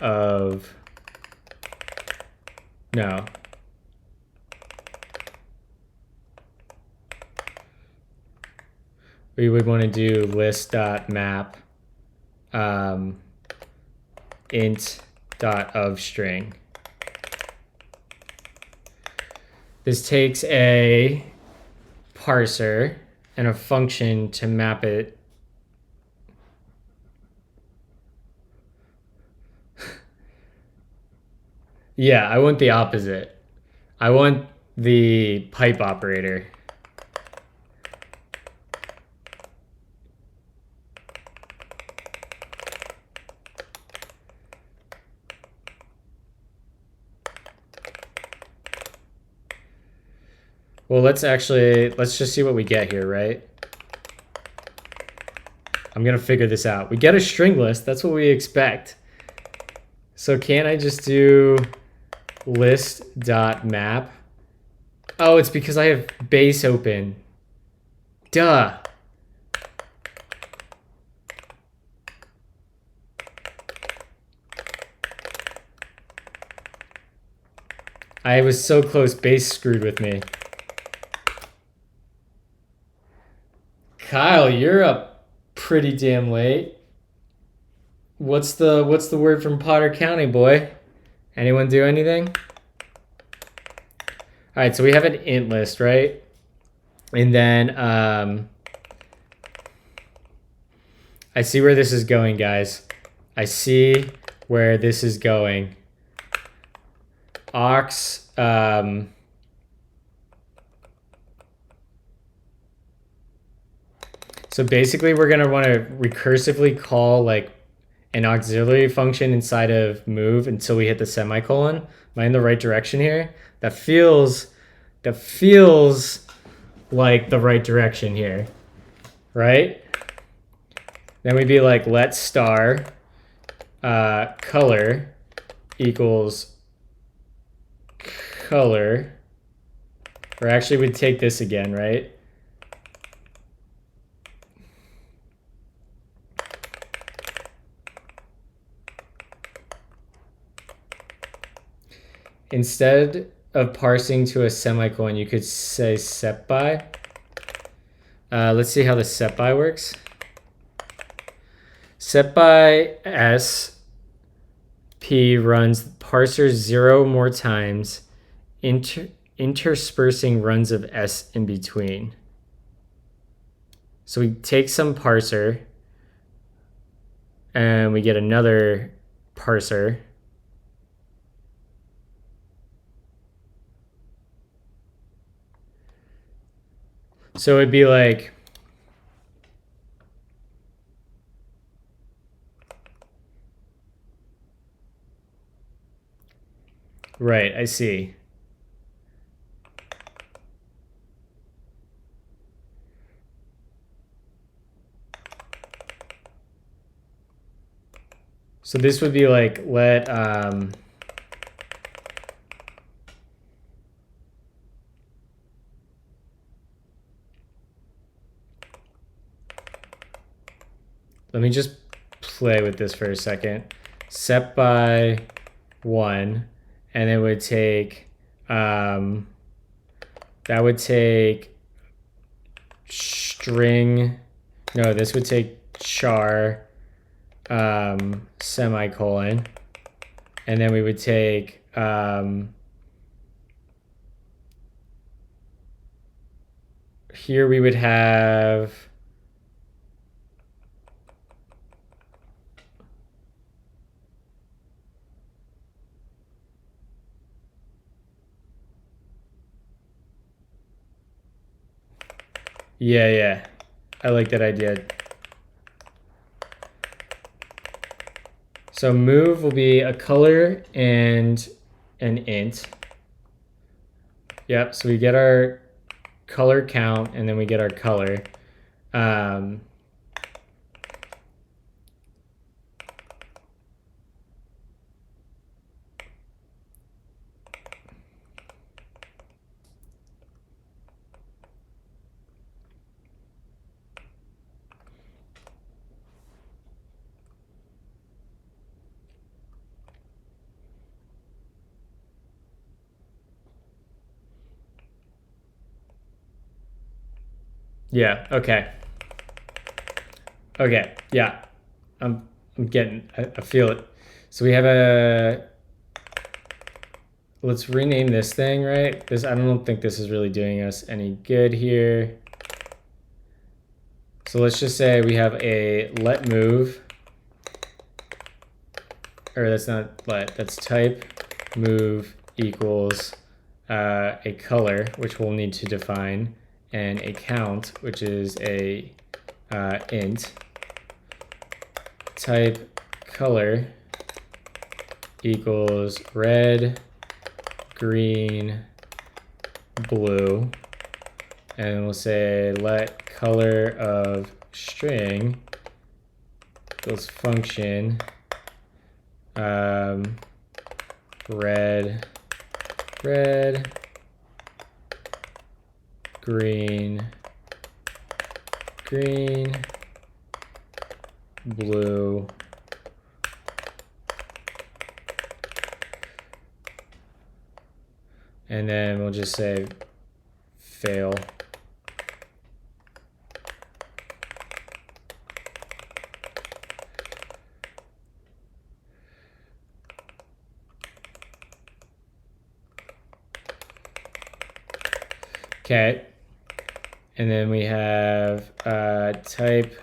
of No. We would want to do list.map int.ofString. This takes a parser and a function to map it. Yeah, I want the opposite. I want the pipe operator. Well, let's just see what we get here, right? I'm gonna figure this out. We get a string list, that's what we expect. So can't I just do list.map? Oh, it's because I have base open. Duh. I was so close, base screwed with me. Kyle, you're up pretty damn late. What's the word from Potter County, boy? Anyone do anything? All right, so we have an int list, right? And then I see where this is going, guys. I see where this is going. Ox. So basically, we're gonna want to recursively call like an auxiliary function inside of move until we hit the semicolon. Am I in the right direction here? That feels like the right direction here, right? Then we'd be like let star color equals color, or actually we'd take this again, right? Instead of parsing to a semicolon, you could say set by. Let's see how the set by works. Set by s p runs parser 0 more times, interspersing runs of s in between. So we take some parser and we get another parser. So it'd be like right, I see. So this would be like let let me just play with this for a second. Set by 1, and it would take that would take string. No, this would take char semicolon, and then we would take here we would have yeah, I like that idea. So move will be a color and an int. Yep, so we get our color count and then we get our color. Yeah, okay. Okay, yeah. I'm getting, I feel it. So we have a, let's rename this thing, right? This, I don't think this is really doing us any good here. So let's just say we have a let move, or that's not let, that's type move equals a color, which we'll need to define, and a count, which is a int. Type color equals red, green, blue, and we'll say let color of string equals function red, green, blue, and then we'll just say fail. Okay, and then we have type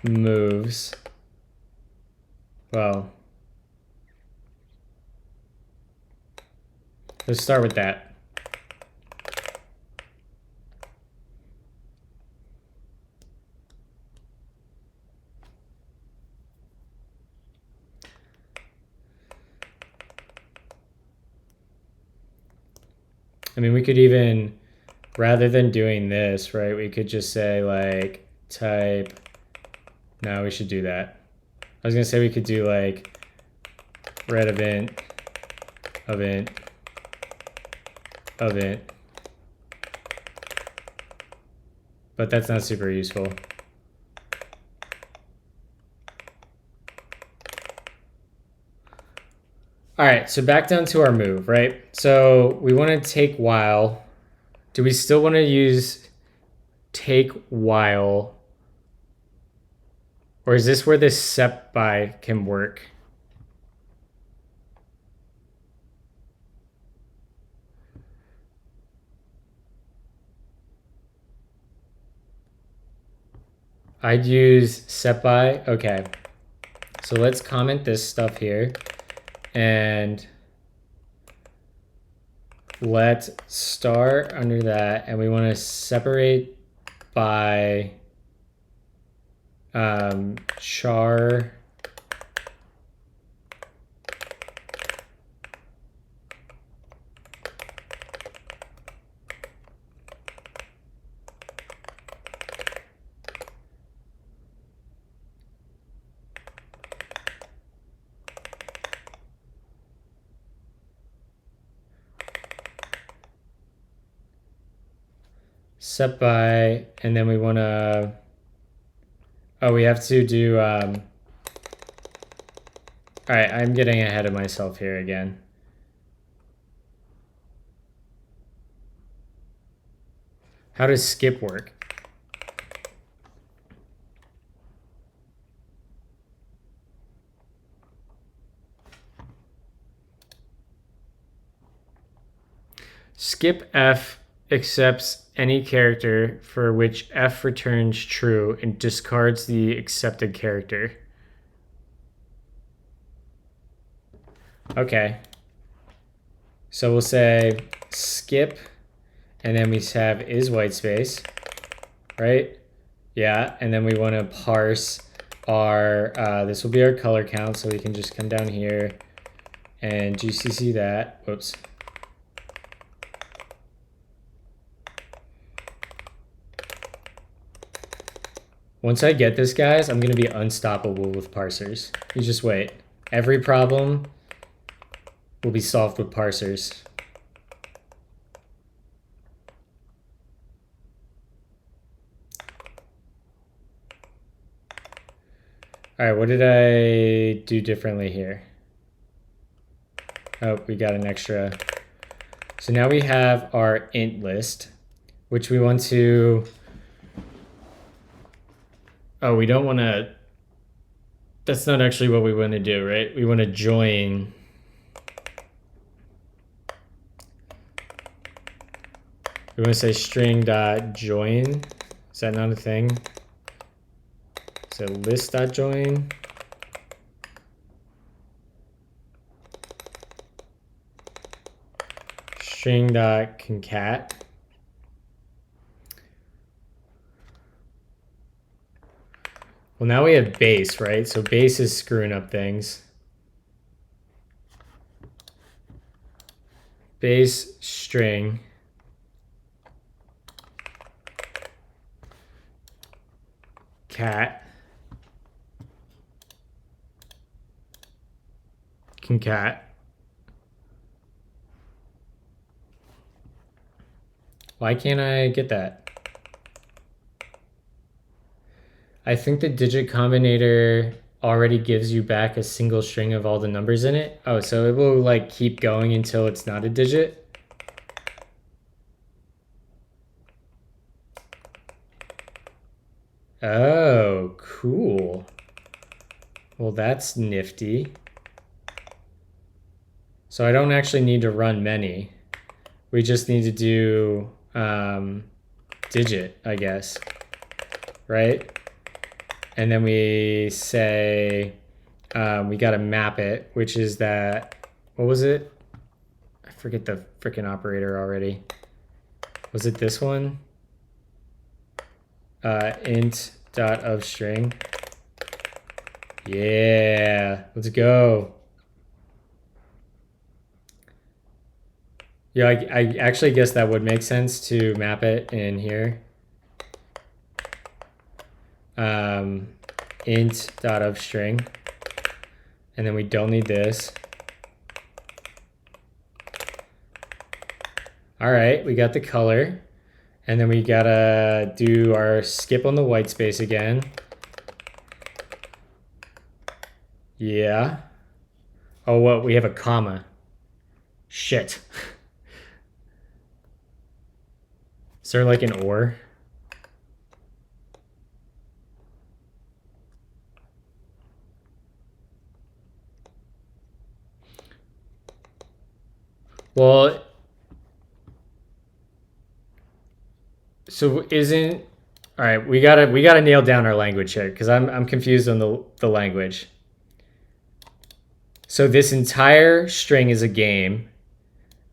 moves. Well, let's start with that. I mean, we could even, rather than doing this, right, we could just say like type, no, we should do that. I was gonna say we could do like red event, but that's not super useful. All right, so back down to our move, right? So we want to take while. Do we still want to use take while? Or is this where this sep by can work? I'd use sep by. Okay. So let's comment this stuff here and let star under that, and we want to separate by char set by, and then we want to, oh, we have to do, all right, I'm getting ahead of myself here again. How does skip work? Skip f accepts any character for which f returns true and discards the accepted character. Okay. So we'll say skip, and then we have is white space, right? Yeah, and then we want to parse our, this will be our color count, so we can just come down here and GCC that. Whoops. Once I get this, guys, I'm going to be unstoppable with parsers. You just wait. Every problem will be solved with parsers. All right, what did I do differently here? Oh, we got an extra. So now we have our int list. which we want to, oh, we don't want to, that's not actually what we want to do, right? We want to join we want to say string.join. Is that not a thing? So list.join. String.concat. Well, now we have base, right? So base is screwing up things. Base string cat concat. Why can't I get that? I think the digit combinator already gives you back a single string of all the numbers in it. Oh, so it will like keep going until it's not a digit. Oh, cool. Well, that's nifty. So I don't actually need to run many. We just need to do digit, I guess, right? And then we say we got to map it, which is that, what was it? I forget the freaking operator already. Was it this one? Int.ofString. Yeah, let's go. Yeah, I actually guess that would make sense to map it in here. Int.ofString. And then we don't need this. All right, we got the color. And then we gotta do our skip on the white space again. Yeah. Oh, what? We have a comma. Shit. Is there like an or? Well, so isn't, all right, we gotta nail down our language here because I'm confused on the language. So this entire string is a game.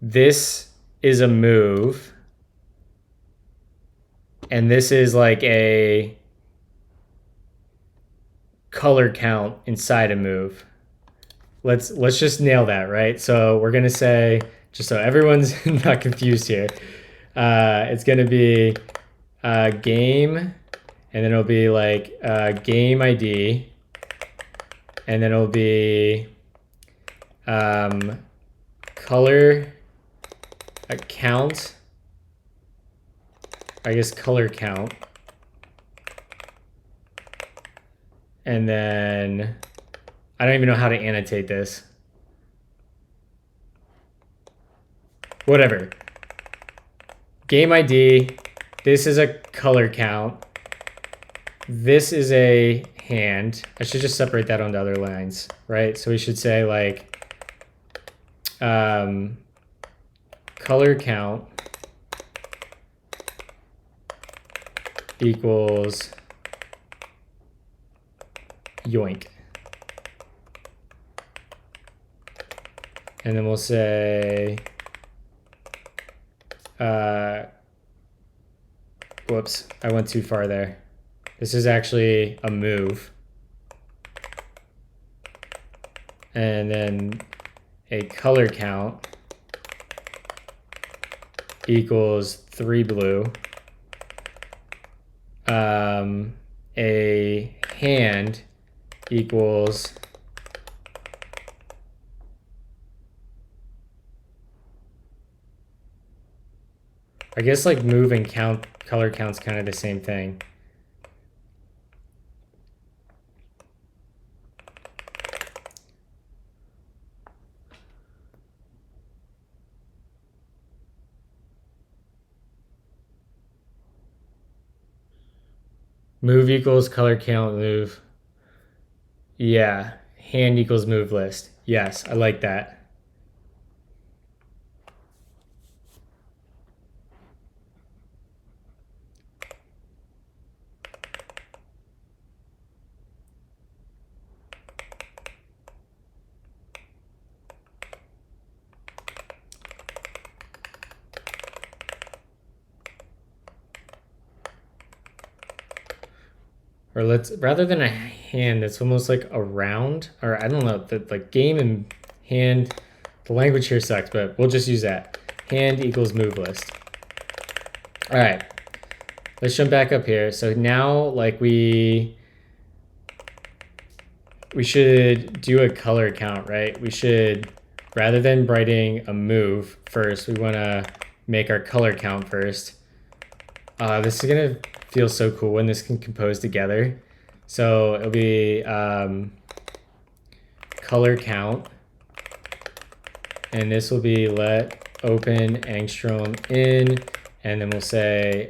This is a move. And this is like a color count inside a move. Let's just nail that, right? So we're gonna say, just so everyone's not confused here, it's gonna be game, and then it'll be like game ID, and then it'll be color count, I guess color count, and then I don't even know how to annotate this. Whatever. Game ID. This is a color count. This is a hand. I should just separate that onto other lines, right? So we should say like color count equals yoink. And then we'll say, whoops, I went too far there. This is actually a move. And then a color count equals 3 blue. A hand equals I guess like move and count color count's kind of the same thing. Move equals color count move. Yeah. Hand equals move list. Yes, I like that. Or let's, rather than a hand, it's almost like a round, or I don't know, the like game and hand, the language here sucks, but we'll just use that. Hand equals move list. All right, let's jump back up here. So now like we should do a color count, right? We should, rather than writing a move first, we wanna make our color count first. This is gonna feel so cool when this can compose together. So it'll be color count, and this will be let open angstrom in, and then we'll say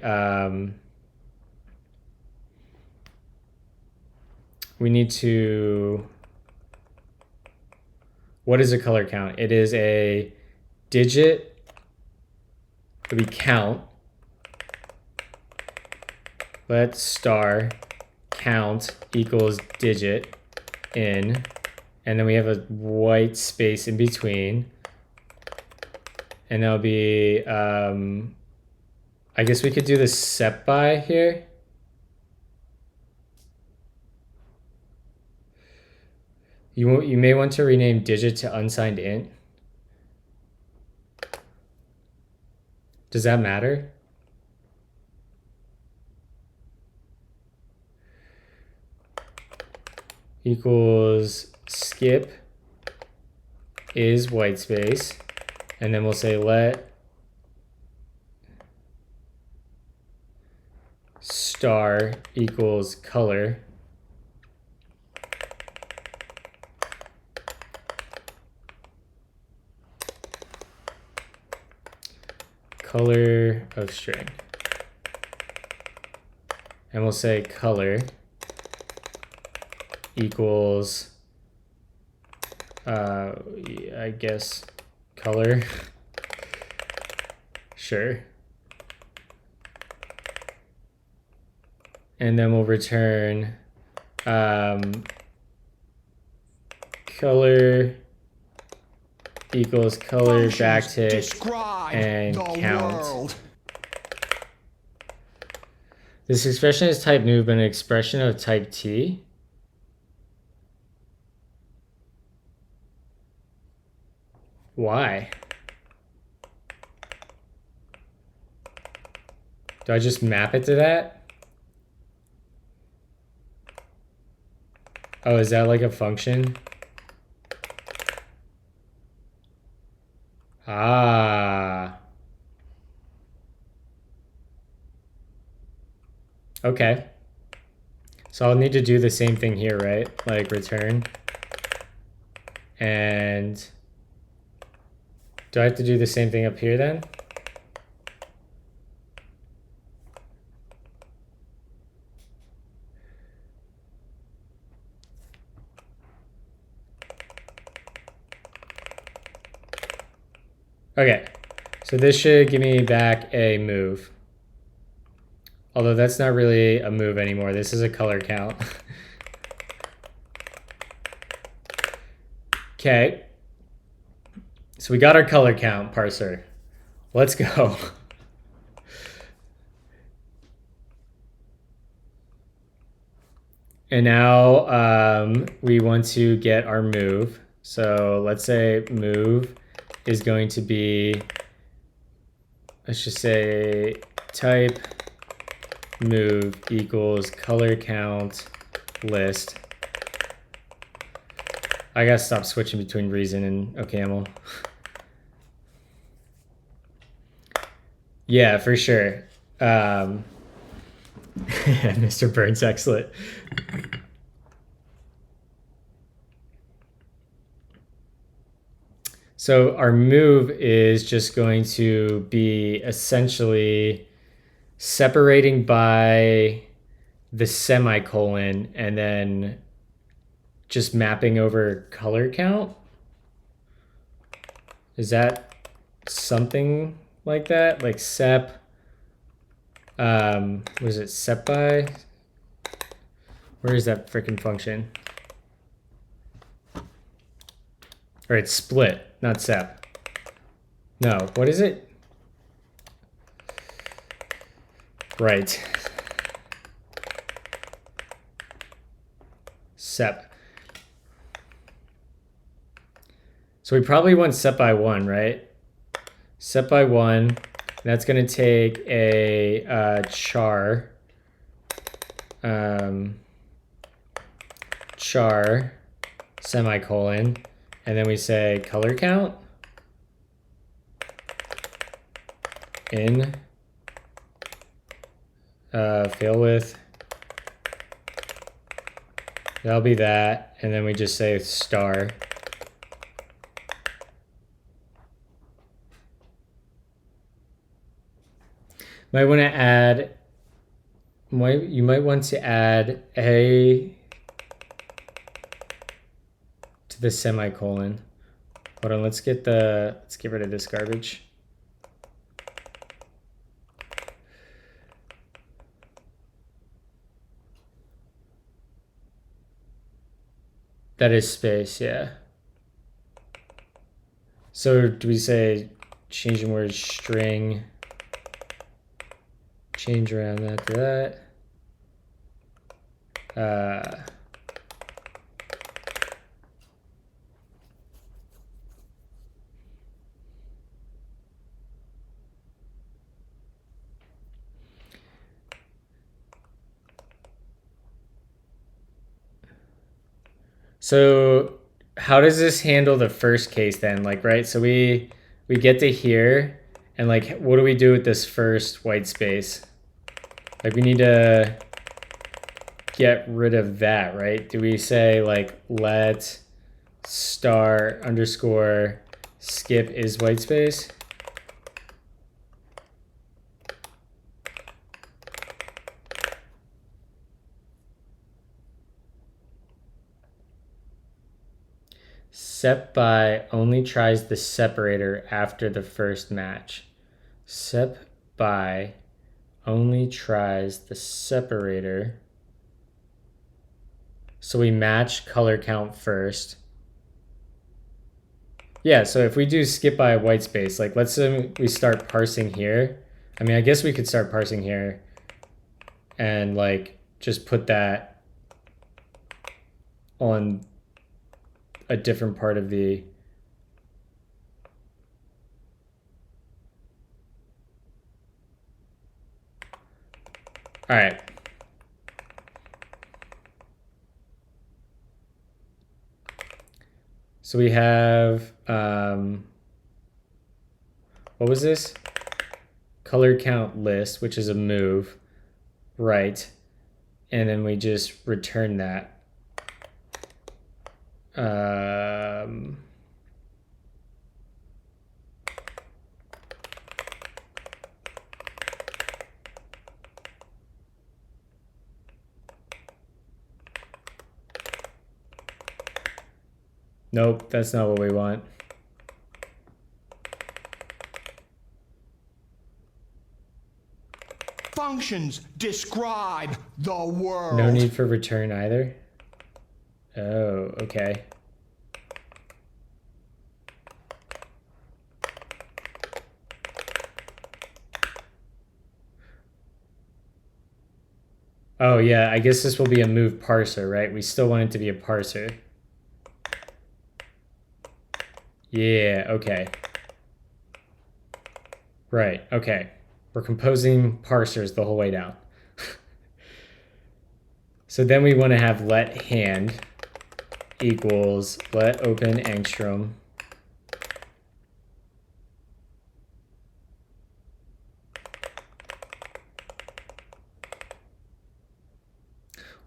we need to, what is a color count? It is a digit, we count, let star count equals digit in, and then we have a white space in between, and that'll be I guess we could do the set by here. You may want to rename digit to unsigned int. Does that matter? Equals skip is white space, and then we'll say let star equals color. Color of string. And we'll say color equals, I guess, color. Sure. And then we'll return color equals color backtick and count. World. This expression is type new, but an expression of type T. Why? Do I just map it to that? Oh, is that like a function? Ah. Okay. So I'll need to do the same thing here, right? Like return. And do I have to do the same thing up here then? Okay, so this should give me back a move. Although that's not really a move anymore. This is a color count. Okay. So we got our color count parser. Let's go. And now we want to get our move. So let's say move is going to be, let's just say type move equals color count list. I gotta stop switching between reason and OCaml. Yeah, for sure. Mr. Burns, excellent. So our move is just going to be essentially separating by the semicolon and then just mapping over color count. Is that something like that? Like sep, was it sep by? Where is that freaking function? Or it's split, not sep. No, what is it? Right. Sep. So we probably want set by 1, right? Set by 1. That's going to take a char. Char semicolon. And then we say color count in fail with. That'll be that. And then we just say star. Might want to add, you might want to add a to the semicolon. Hold on, let's get rid of this garbage. That is space, yeah. So do we say changing words string, change around after that? So how does this handle the first case then? Like, right, so we get to here, and like, what do we do with this first white space? Like, we need to get rid of that, right? Do we say like let star underscore skip is white space? Sep by only tries the separator after the first match. Sep by only tries the separator. So we match color count first. Yeah, so if we do skip by a white space, like let's say we start parsing here. I mean, I guess we could start parsing here and like just put that on a different part of the all right. So we have what was this? Color count list, which is a move, right? And then we just return that. Nope, that's not what we want. Functions describe the world. No need for return either. Oh, okay. Oh yeah, I guess this will be a move parser, right? We still want it to be a parser. Yeah, okay. Right, okay. We're composing parsers the whole way down. So then we want to have let hand equals let open angstrom.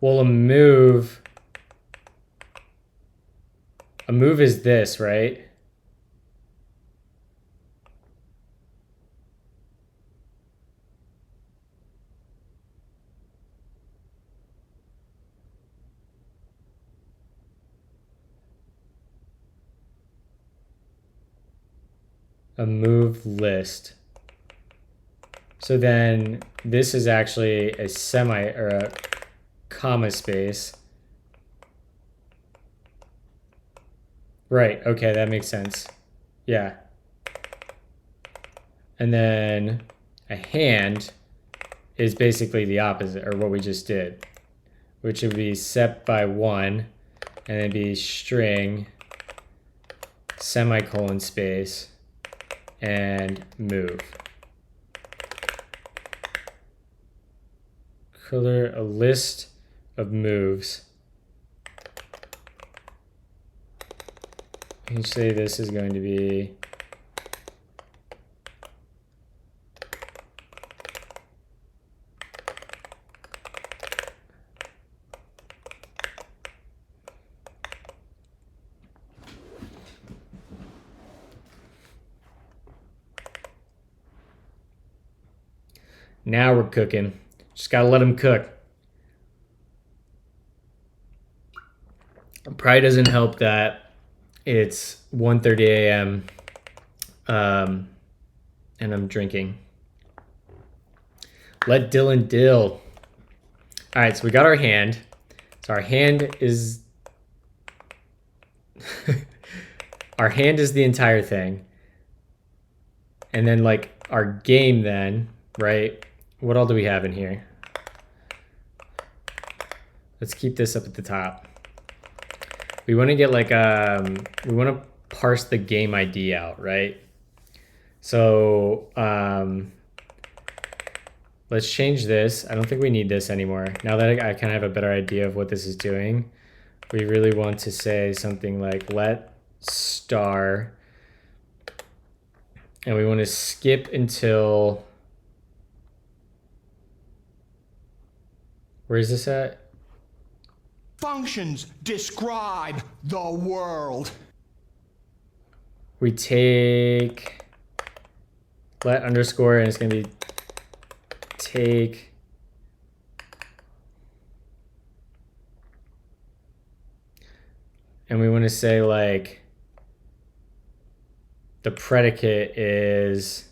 Well, a move is this, right? a move list. So then this is actually a semi or a comma space. Right, okay, that makes sense. Yeah. And then a hand is basically the opposite, or what we just did, which would be set by 1, and then be string, semicolon space, and move. Color a list of moves. You say this is going to be now we're cooking. Just gotta let them cook. It probably doesn't help that it's 1:30 a.m. And I'm drinking. Let Dylan dill. All right, so we got our hand. So our hand is our hand is the entire thing. And then like our game then, right? What all do we have in here? Let's keep this up at the top. We want to get like we want to parse the game ID out, right? So let's change this. I don't think we need this anymore. Now that I kind of have a better idea of what this is doing, we really want to say something like let star, and we want to skip until, where is this at? Functions describe the world. We take let underscore, and it's going to be take and we want to say like the predicate is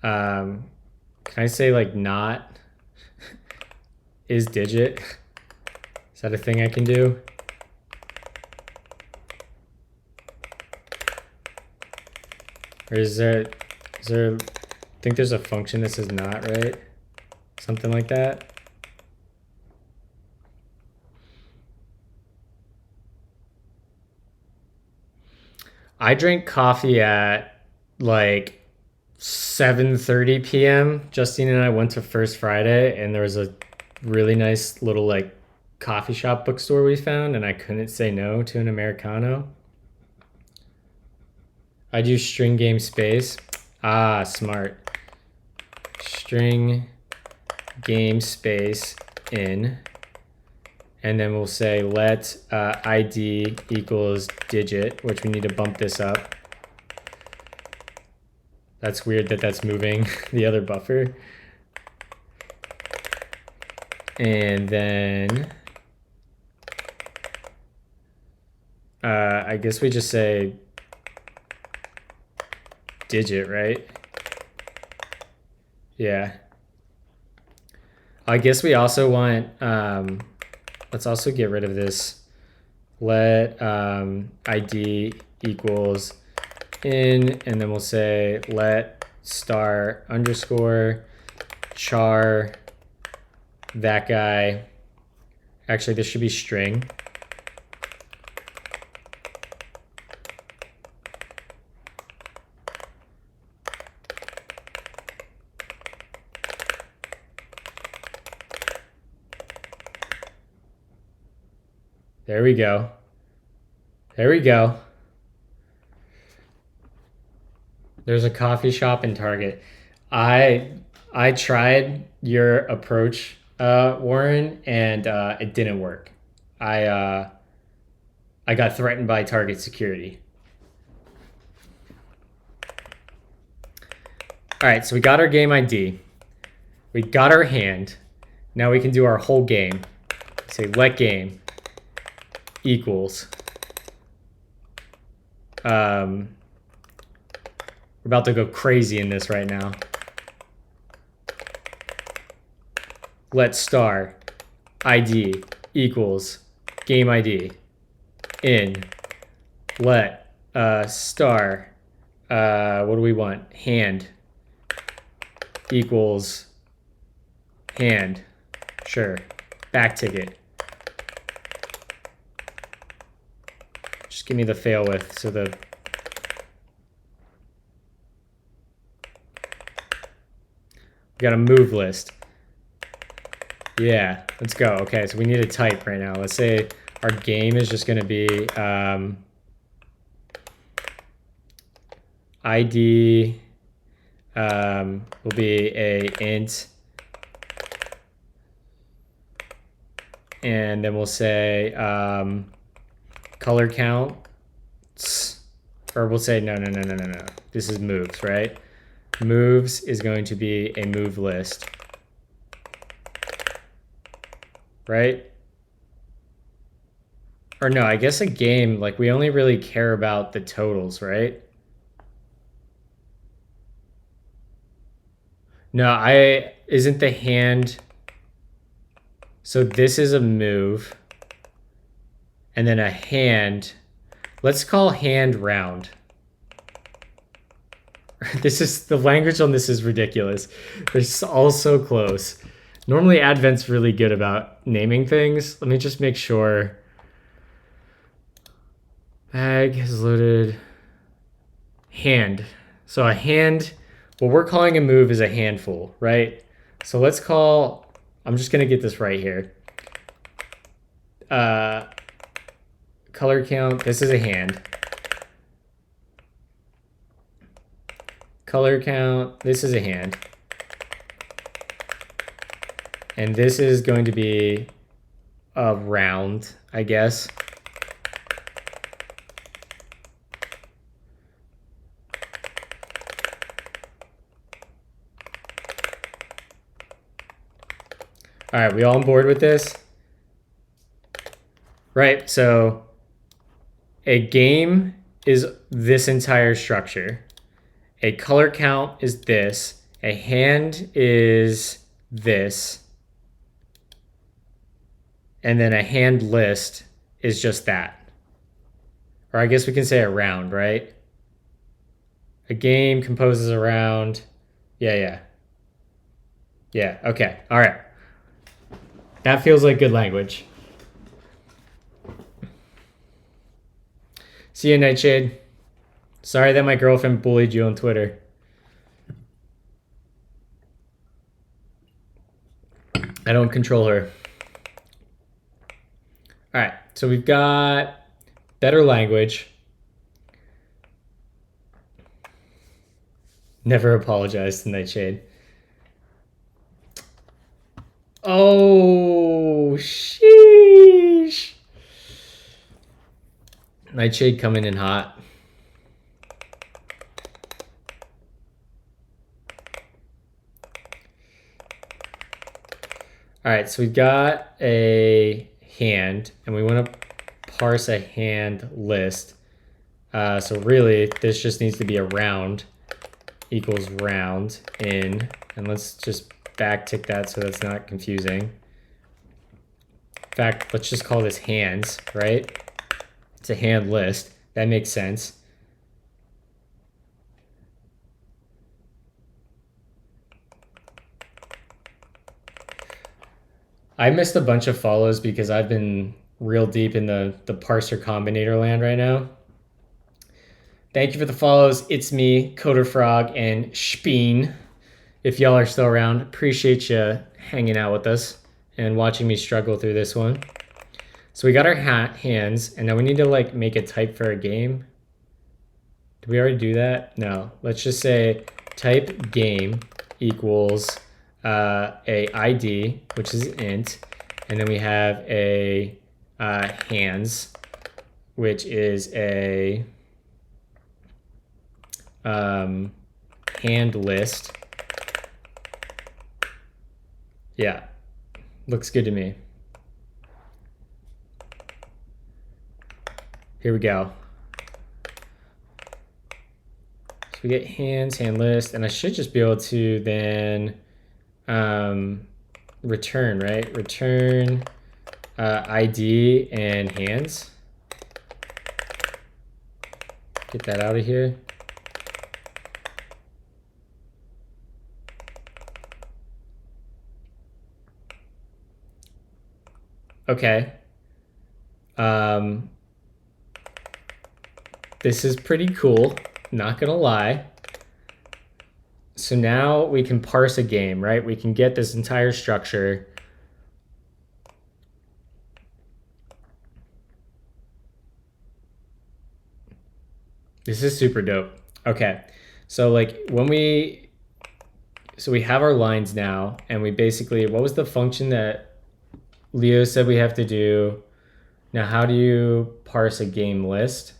can I say like not is digit? Is that a thing I can do? Or is there I think there's a function that says not, right? Something like that. I drank coffee at like 7:30 p.m. Justine and I went to First Friday, and there was a really nice little like coffee shop bookstore we found, and I couldn't say no to an Americano. I'd use string game space. Ah, smart. String game space in, and then we'll say let ID equals digit, which we need to bump this up. That's weird that that's moving the other buffer. And then I guess we just say digit, right? Yeah. I guess we also want, let's also get rid of this. Let ID equals in, and then we'll say let star underscore char that guy. Actually, this should be string. There we go. There we go. There's a coffee shop in Target. I tried your approach, Warren, and it didn't work. I got threatened by Target security. All right, so we got our game ID. We got our hand. Now we can do our whole game. Say let game equals We're about to go crazy in this right now. Let star ID equals game ID in let star what do we want? Hand equals hand. Sure. Back ticket. Just give me the fail with so the we got a move list. Yeah, let's go. Okay, so we need a type right now. Let's say our game is just going to be ID will be a int, and then we'll say color count, or we'll say no. This is moves, right? Moves is going to be a move list. Right? Or no, I guess a game, like we only really care about the totals, right? No, isn't the hand, so this is a move, and then a hand, let's call hand round. This is, the language on this is ridiculous. They're all so close. Normally Advent's really good about naming things. Let me just make sure. Bag is loaded. Hand. So a hand, what we're calling a move is a handful, right? So let's call, I'm just gonna get this right here. Color count, this is a hand. Color count, this is a hand. And this is going to be a round, I guess. All right, we all on board with this? Right, so a game is this entire structure. A color count is this. A hand is this. And then a hand list is just that. Or I guess we can say a round, right? A game composes around, yeah, okay, all right. That feels like good language. See you, Nightshade. Sorry that my girlfriend bullied you on Twitter. I don't control her. All right, so we've got better language. Never apologize to Nightshade. Oh, sheesh. Nightshade coming in hot. All right, so we've got a hand, and we want to parse a hand list. So really, this just needs to be a round equals round in, and let's just backtick that so that's not confusing. In fact, let's just call this hands, right? It's a hand list. That makes sense. I missed a bunch of follows because I've been real deep in the parser combinator land right now. Thank you for the follows. It's me, Coder Frog, and Speen. If y'all are still around, appreciate you hanging out with us and watching me struggle through this one. So we got our hands, and now we need to like make a type for a game. Did we already do that? No. Let's just say type game equals a ID, which is int, and then we have a hands, which is a hand list. Yeah, looks good to me. Here we go. So we get hands, hand list, and I should just be able to then return, right? Return ID and hands. Get that out of here. Okay. This is pretty cool, not gonna lie. So now we can parse a game, right? We can get this entire structure. This is super dope. Okay, so like when we have our lines now, and we basically, what was the function that Leo said we have to do? Now, how do you parse a game list?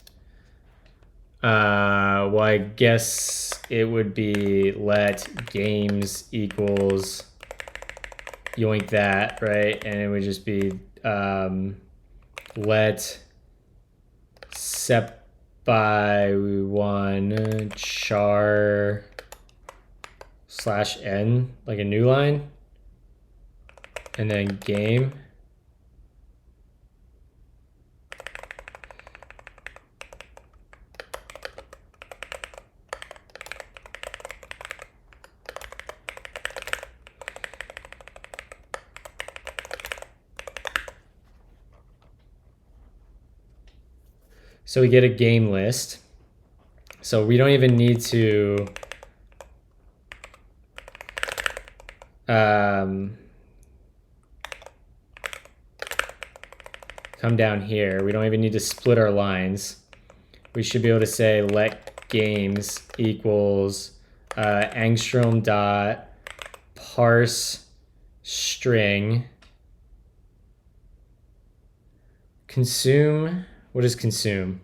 Well, I guess it would be let games equals yoink that, right? And it would just be let sep by one char slash n, like a new line, and then game. So we get a game list. So we don't even need to come down here. We don't even need to split our lines. We should be able to say let games equals angstrom dot parse string consume. What is consume?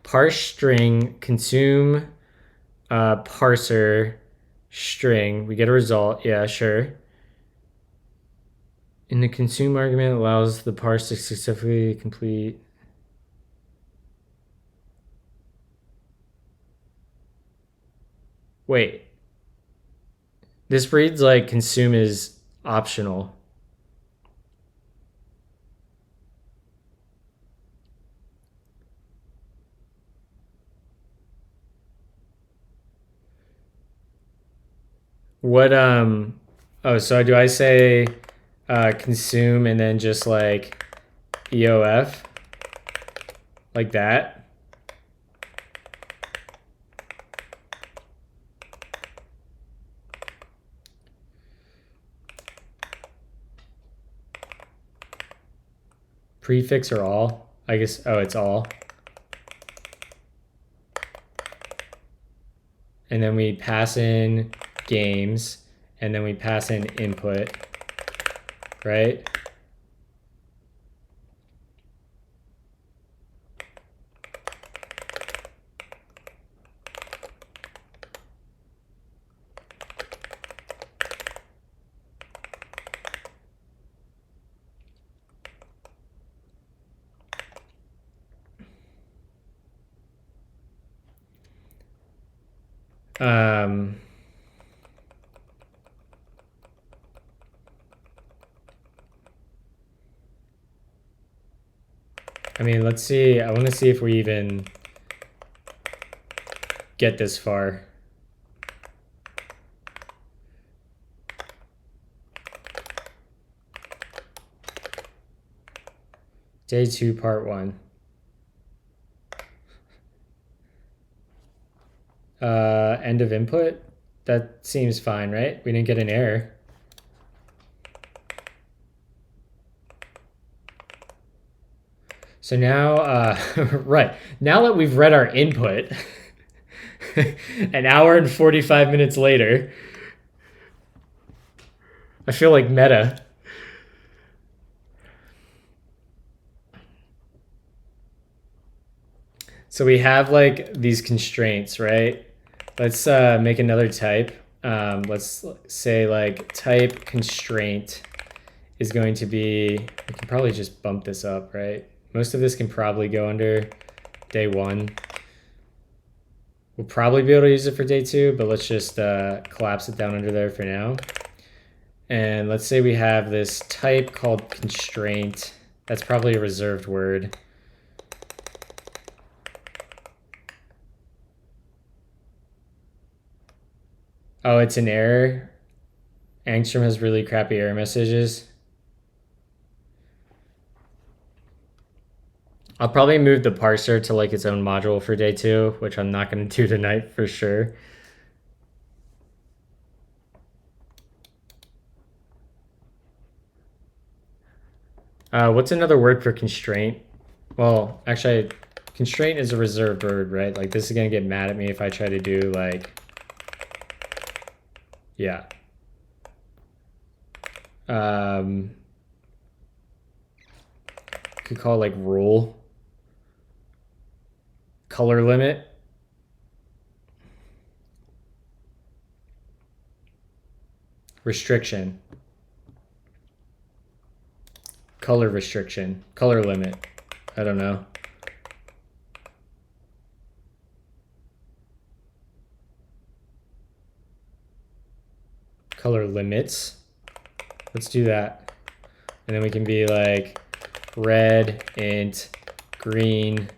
Parse string consume parser string. We get a result. Yeah, sure. In the consume argument, allows the parse to successfully complete. Wait. This reads like consume is optional. What oh, so do I say consume and then just like EOF like that? Prefix or all? I guess, oh, it's all. And then we pass in games, and then we pass in input, right? I mean, let's see. I want to see if we even get this far. Day 2, part 1. End of input? That seems fine, right? We didn't get an error. So now, right, now that we've read our input, an hour and 45 minutes later, I feel like meta. So we have like these constraints, right? Let's make another type. Let's say like type constraint is going to be, we can probably just bump this up, right? Most of this can probably go under day 1. We'll probably be able to use it for day 2, but let's just collapse it down under there for now. And let's say we have this type called constraint. That's probably a reserved word. Oh, it's an error. Angstrom has really crappy error messages. I'll probably move the parser to like its own module for day 2, which I'm not going to do tonight for sure. What's another word for constraint? Well, actually, constraint is a reserved word, right? Like this is going to get mad at me if I try to do like, yeah. Could call it like rule. Color limit. Restriction. Color restriction. Color limit. I don't know. Color limits. Let's do that. And then we can be like red, int, green,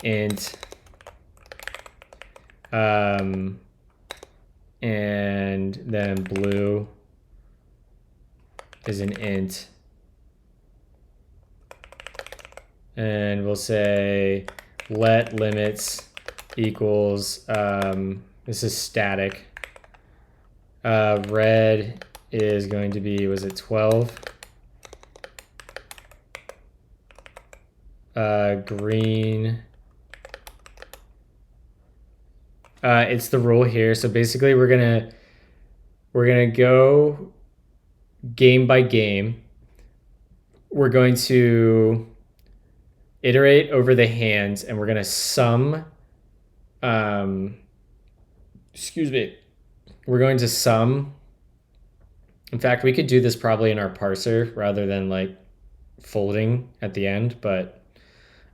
int, and then blue is an int. And we'll say let limits equals, this is static. Red is going to be, was it 12? Green. It's the rule here. So basically we're gonna go game by game. We're going to iterate over the hands and we're gonna sum, excuse me. We're going to sum. In fact, we could do this probably in our parser rather than like folding at the end, but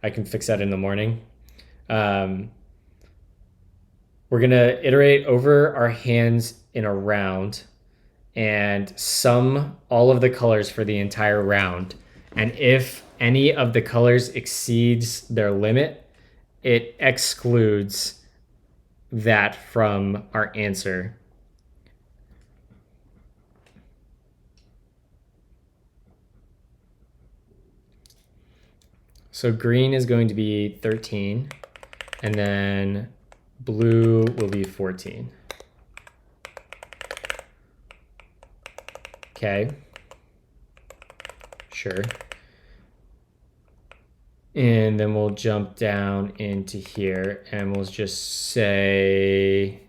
I can fix that in the morning. We're gonna iterate over our hands in a round and sum all of the colors for the entire round. And if any of the colors exceeds their limit, it excludes that from our answer. So green is going to be 13, and then blue will be 14. Okay. Sure. And then we'll jump down into here and we'll just say,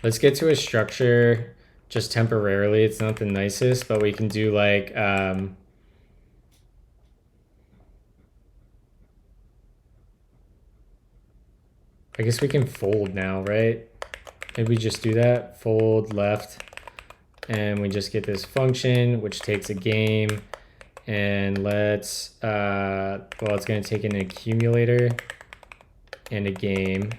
let's get to a structure just temporarily. It's not the nicest, but we can do like, I guess we can fold now, right? Maybe we just do that, fold left, and we just get this function, which takes a game, and let's, well, it's gonna take an accumulator and a game,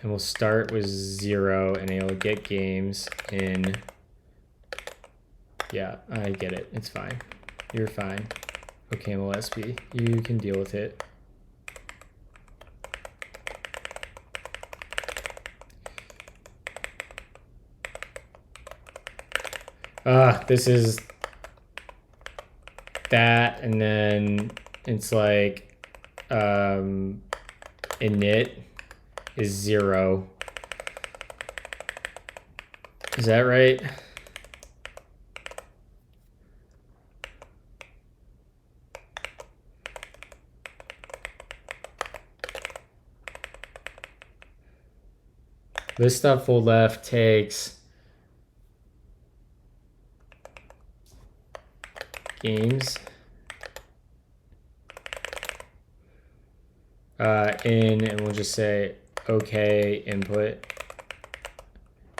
and we'll start with 0, and it'll get games in, yeah, I get it, it's fine. You're fine. OCaml SB, you can deal with it. This is that, and then it's like init is 0. Is that right? This stuff full left takes games in, and we'll just say okay input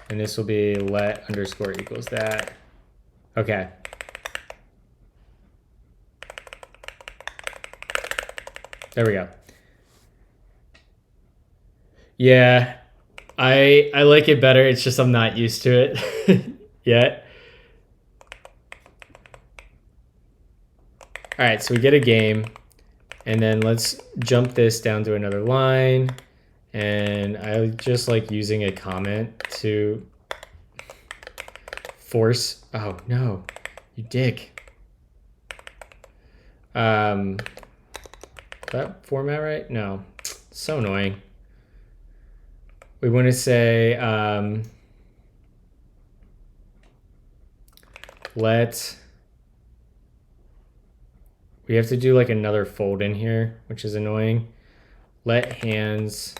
And this will be let underscore equals that. Okay. There we go. Yeah, I like it better. It's just I'm not used to it yet. All right, so we get a game, and then let's jump this down to another line. And I just like using a comment to force. Oh no, you dick. That format right? No, so annoying. We want to say let. We have to do like another fold in here, which is annoying. Let hands.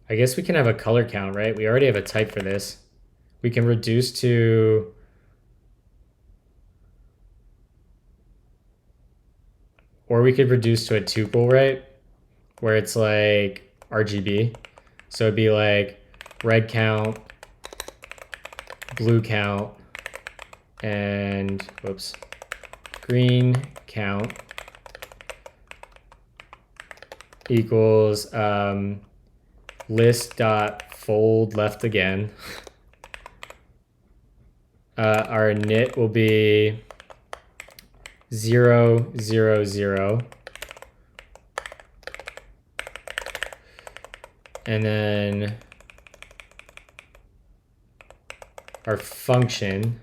I guess we can have a color count, right? We already have a type for this. We can reduce to. Or we could reduce to a tuple, right? Where it's like RGB. So it'd be like red count, blue count, and whoops, green count equals list dot fold left again. Our init will be 0, 0, 0. And then our function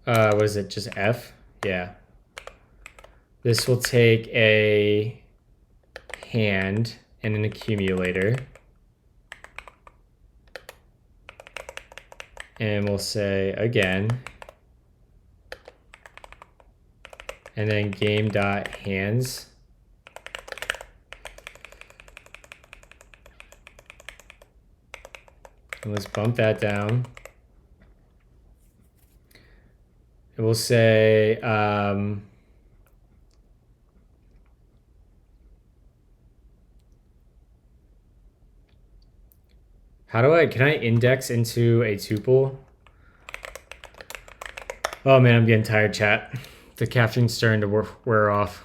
what is it, just F? Yeah. This will take a hand and an accumulator. And we'll say again. And then game.hands. And let's bump that down. And we'll say can I index into a tuple? Oh man, I'm getting tired, chat. The caffeine's starting to wear off.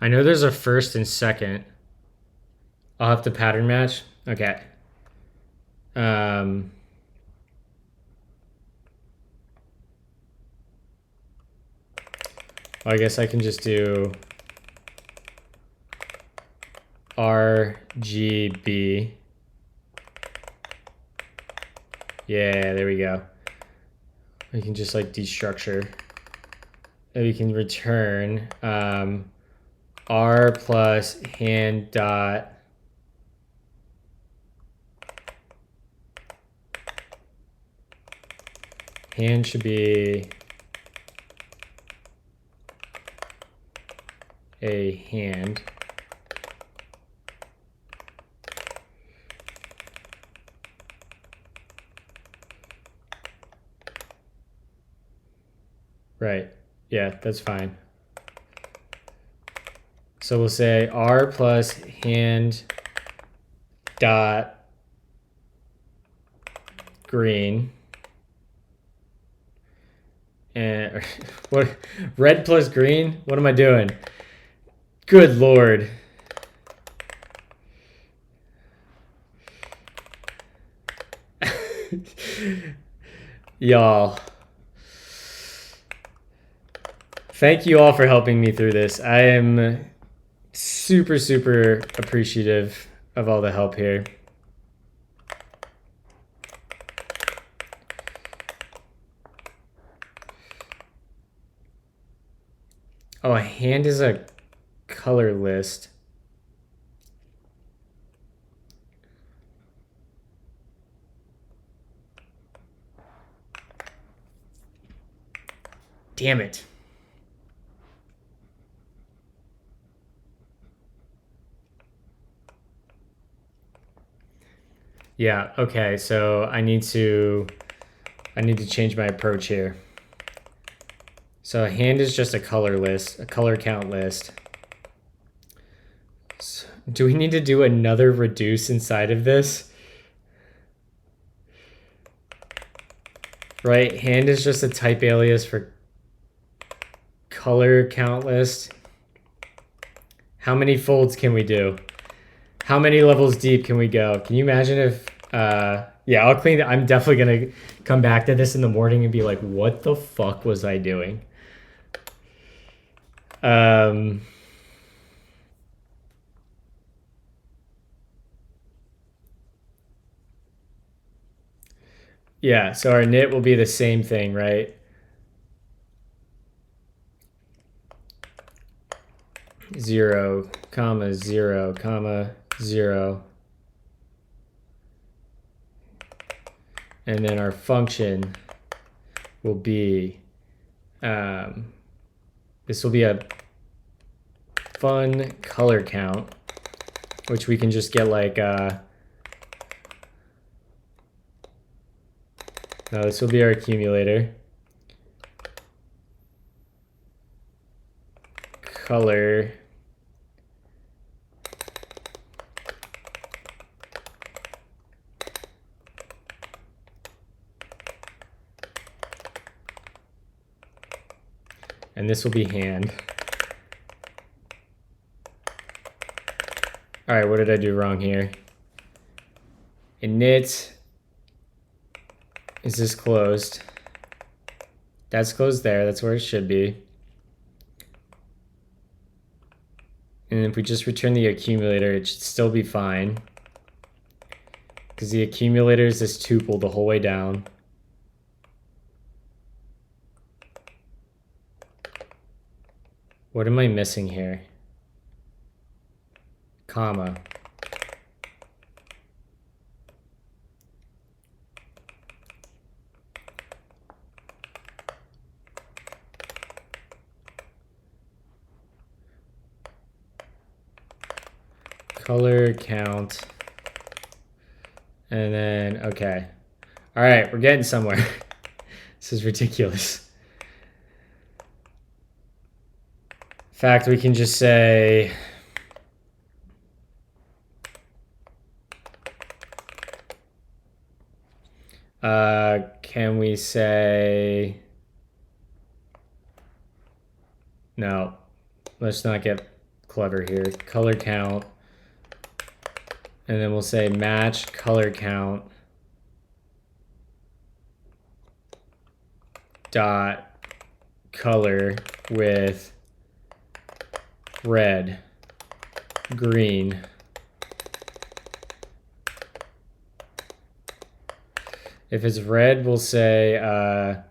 I know there's a first and second. I'll have to pattern match. Okay. Well, I guess I can just do RGB. Yeah, there we go. We can just like destructure. And we can return R plus hand dot hand should be a hand. Right. Yeah, that's fine. So we'll say R plus hand dot green. And what? Red plus green? What am I doing? Good Lord. Y'all. Thank you all for helping me through this. I am super, super appreciative of all the help here. Oh, a hand is a color list. Damn it. Yeah, okay, so I need to change my approach here. So hand is just a color list, a color count list. So do we need to do another reduce inside of this? Right, hand is just a type alias for color count list. How many folds can we do? How many levels deep can we go? Can you imagine if, yeah, I'll clean it. I'm definitely going to come back to this in the morning and be like, what the fuck was I doing? Yeah, so our init will be the same thing, right? 0, comma, 0, comma, 0. And then our function will be, this will be a fun color count, which we can just get like, no, this will be our accumulator. Color and this will be hand. All right, what did I do wrong here? Init, is this closed? That's closed there, that's where it should be. And if we just return the accumulator, it should still be fine. Because the accumulator is this tuple the whole way down. What am I missing here? Comma. Color count. And then, okay. All right, we're getting somewhere. This is ridiculous. In fact, we can just say, can we say, no, let's not get clever here. Color count. And then we'll say match color count dot color with red, green. If it's red, we'll say, I'm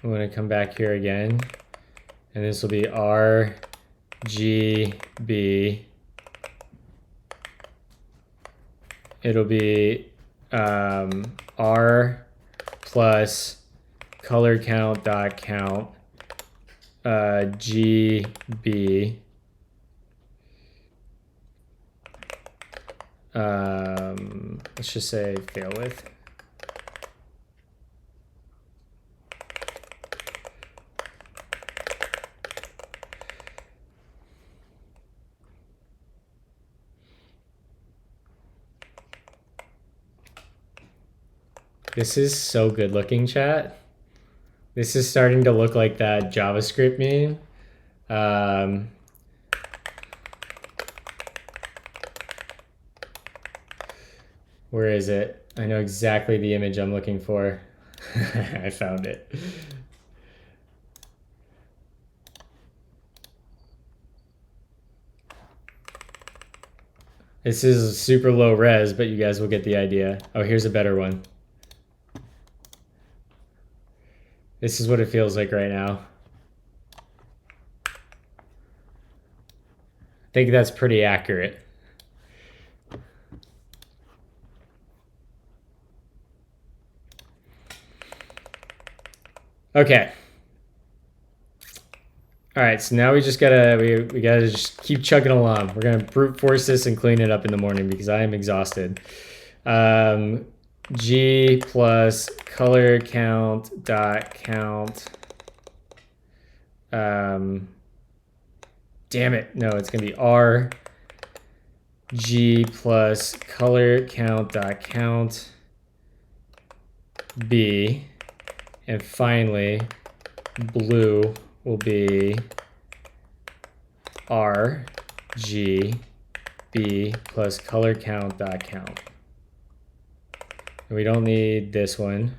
going to come back here again. And this will be RGB. It'll be R plus color count dot count GB. Let's just say fail with. This is so good looking, chat. This is starting to look like that JavaScript meme. Where is it? I know exactly the image I'm looking for. I found it. This is super low res, but you guys will get the idea. Oh, here's a better one. This is what it feels like right now. I think that's pretty accurate. Okay. All right, so now we just gotta we gotta just keep chugging along. We're gonna brute force this and clean it up in the morning because I am exhausted. G plus color count dot count. Damn it! No, it's gonna be R. G plus color count dot count. B, and finally, blue will be R, G, B plus color count dot count. And we don't need this one.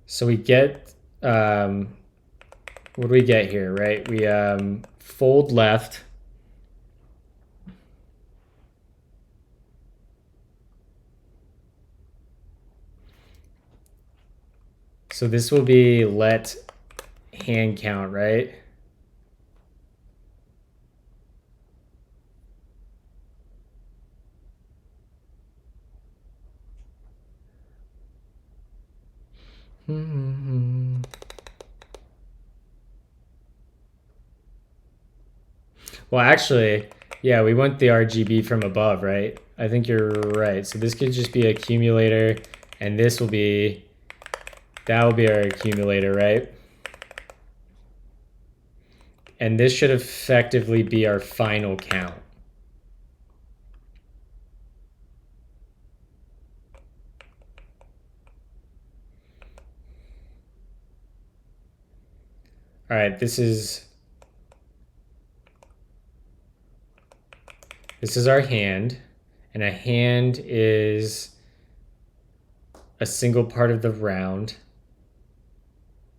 So we get, what do we get here, right? We fold left. So this will be let hand count, right? Well, actually, yeah, we want the RGB from above, right? I think you're right. So this could just be accumulator, and this will be, that will be our accumulator, right? And this should effectively be our final count. All right, this is our hand, and a hand is a single part of the round.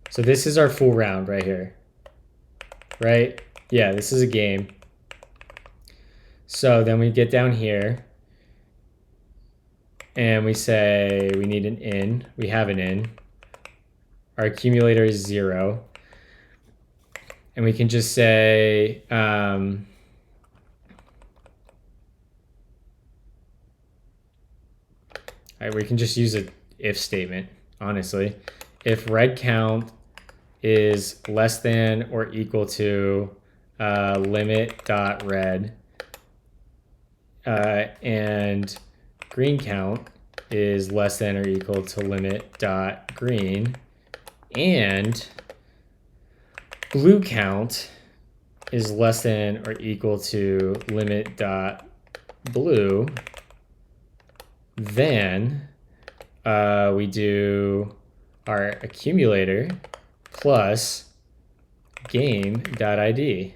So this is our full round right here, right? Yeah, this is a game. So then we get down here, and we say we need an in. We have an in. Our accumulator is 0. And we can just say, we can just use an if statement, honestly. If red count is less than or equal to limit.red, and green count is less than or equal to limit.green, and blue count is less than or equal to limit.blue, then we do our accumulator plus game.id,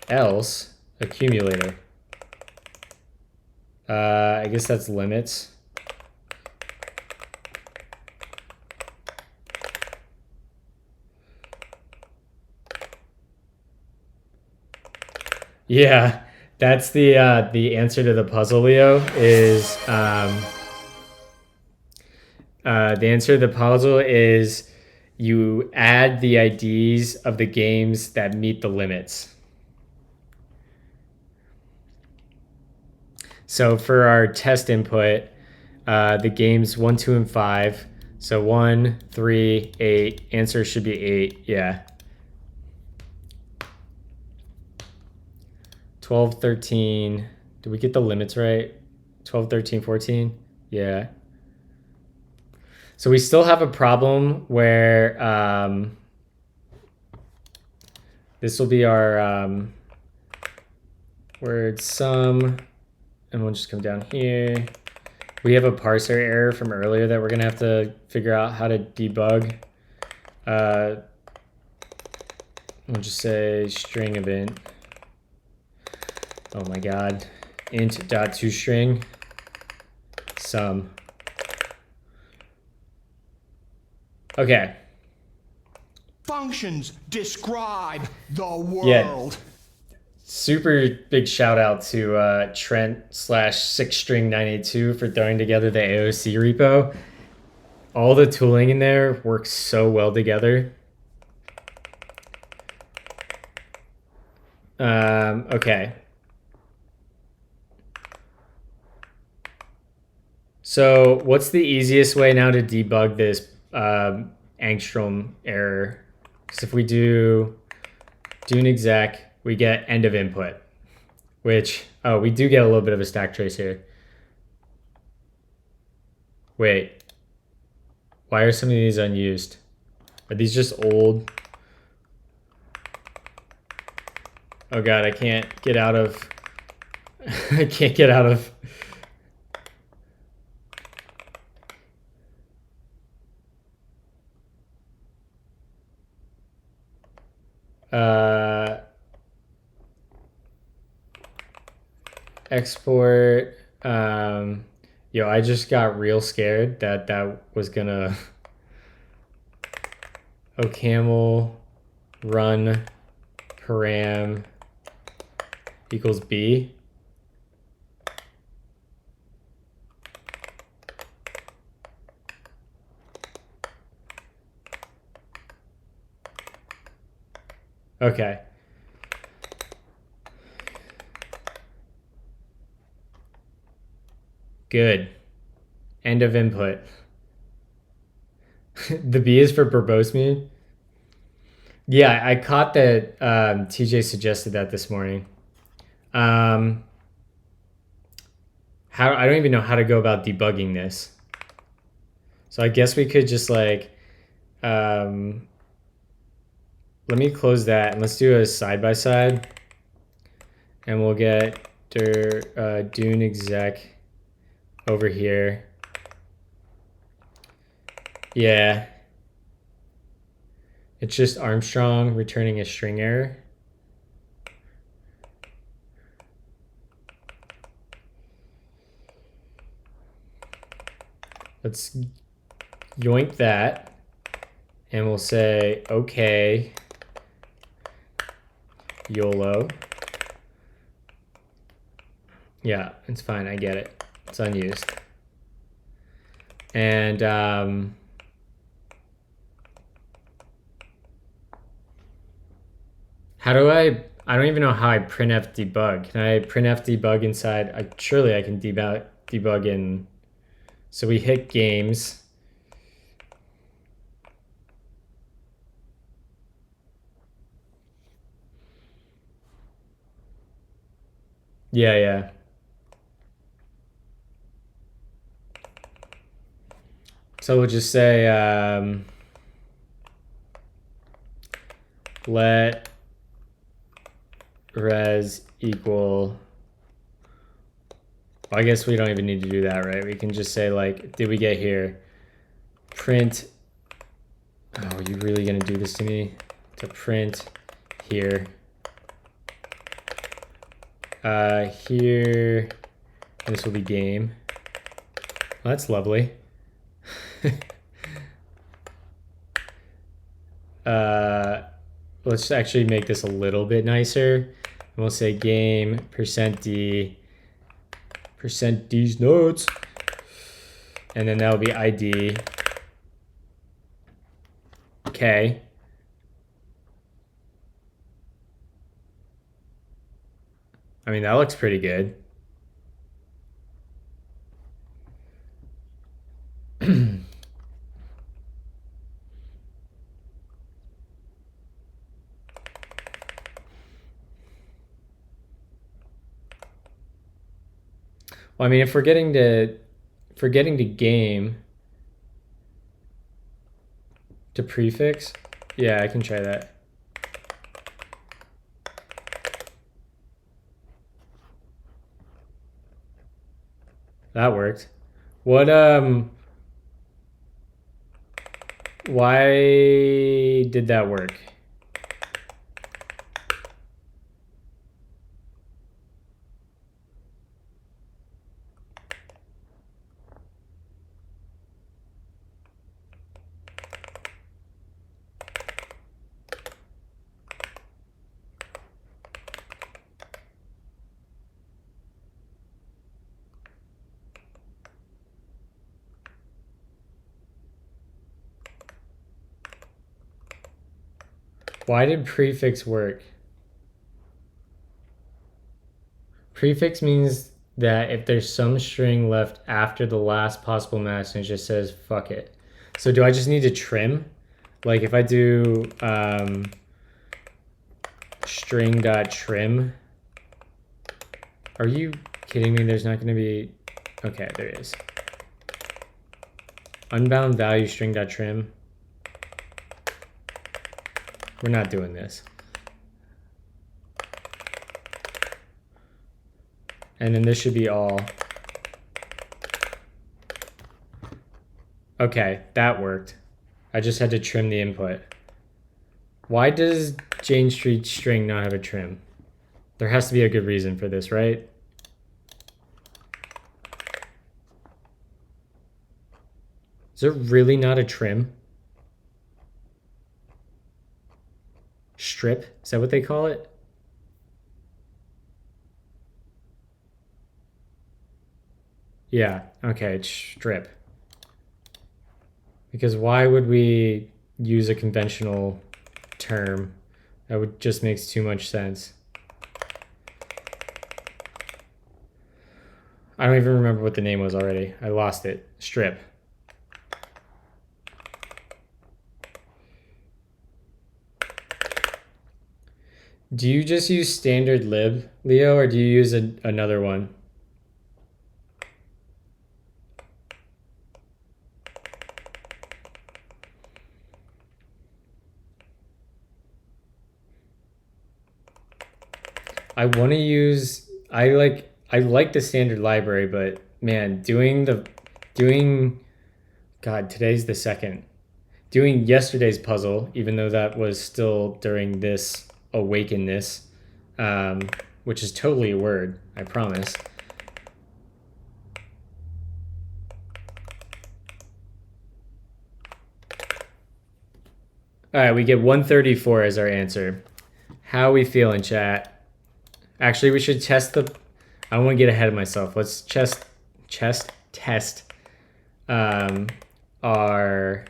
else accumulator. I guess that's limits. Yeah, that's the answer to the puzzle, Leo, is the answer to the puzzle is you add the IDs of the games that meet the limits. So for our test input, the games 1, 2, and 5. So 1, 3, 8. Answer should be 8. Yeah. 12, 13. Did we get the limits right? 12, 13, 14? Yeah. So we still have a problem where this will be our word sum, and we'll just come down here. We have a parser error from earlier that we're gonna have to figure out how to debug. We'll just say string event. Oh my god. int.toString sum. Okay. Functions describe the world. Yeah. Super big shout out to Trent/6string982 for throwing together the AOC repo. All the tooling in there works so well together. Okay. So what's the easiest way now to debug this angstrom error? Because if we do an exec, we get end of input, which, oh, we do get a little bit of a stack trace here. Wait, why are some of these unused? Are these just old? Oh God, I can't get out of, I can't get out of. Export. Yo, I just got real scared that that was gonna OCaml run param equals B. Okay. Good. End of input. The B is for verbose mute. Yeah, I caught that TJ suggested that this morning. How I don't even know how to go about debugging this. So I guess we could just like, let me close that and let's do a side by side, and we'll get Dune exec over here. Yeah, it's just Armstrong returning a string error. Let's yoink that, and we'll say, okay, YOLO. Yeah, it's fine. I get it. It's unused. And how do I don't even know how I printf debug. Can I printf debug inside? Surely I can debug in. So we hit games. Yeah, yeah. So we'll just say let res equal. Well, I guess we don't even need to do that, right? We can just say like, did we get here? Print. Oh, are you really gonna do this to me? To print here. Here, and this will be game. Well, that's lovely. Let's actually make this a little bit nicer. And we'll say game %d %d's notes, and then that'll be ID. Okay. I mean, that looks pretty good. Well, I mean, if we're getting to game to prefix, yeah, I can try that. That worked. What why did that work? Why did prefix work? Prefix means that if there's some string left after the last possible match and it just says fuck it. So do I just need to trim? Like if I do string.trim, are you kidding me? There's not going to be, okay, there is. Unbound value string.trim. We're not doing this. And then this should be all. Okay, that worked. I just had to trim the input. Why does Jane Street string not have a trim? There has to be a good reason for this, right? Is there really not a trim? Strip? Is that what they call it? Yeah, okay, it's strip. Because why would we use a conventional term? That would just makes too much sense. I don't even remember what the name was already. I lost it. Strip. Do you just use standard lib, Leo, or do you use another one? I want to use, I like the standard library, but man, God, today's the second. Doing yesterday's puzzle, even though that was still during this awakenness, which is totally a word, I promise. All right, we get 134 as our answer. How are we feeling, chat? Actually, we should test the, I don't want to get ahead of myself. Let's test our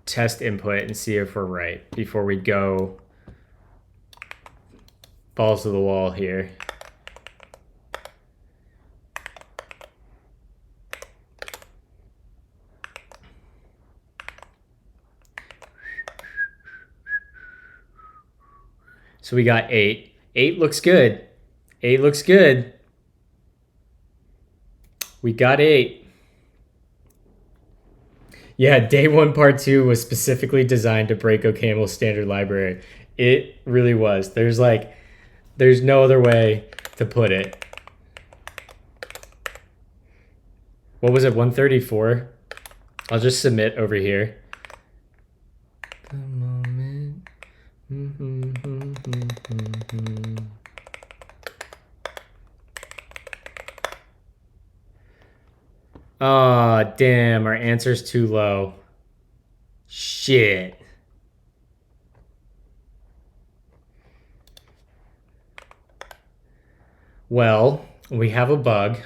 test input and see if we're right before we go balls to the wall here. So we got 8. 8 looks good. 8 looks good. We got 8. Yeah, day 1 part 2 was specifically designed to break OCaml's standard library. It really was. There's no other way to put it. What was it, 134? I'll just submit over here. The moment. Aw, damn, our answer's too low. Shit. Well, we have a bug.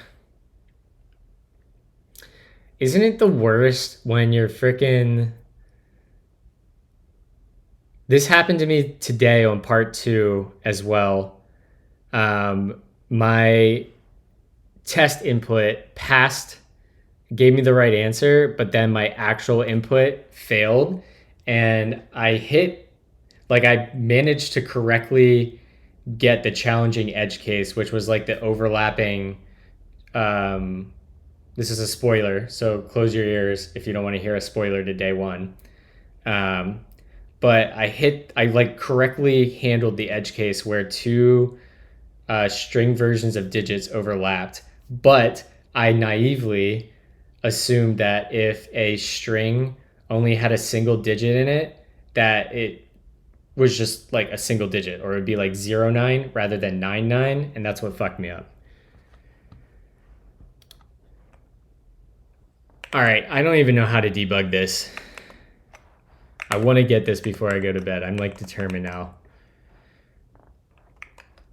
Isn't it the worst when you're freaking... This happened to me today on part 2 as well. My test input passed, gave me the right answer, but then my actual input failed. And I managed to correctly get the challenging edge case, which was like the overlapping. This is a spoiler, so close your ears if you don't want to hear a spoiler to day 1. But I correctly handled the edge case where 2 string versions of digits overlapped, but I naively assumed that if a string only had a single digit in it, that it was just like a single digit, or it would be like 09 rather than 99, and that's what fucked me up. All right, I don't even know how to debug this. I want to get this before I go to bed. I'm like determined now.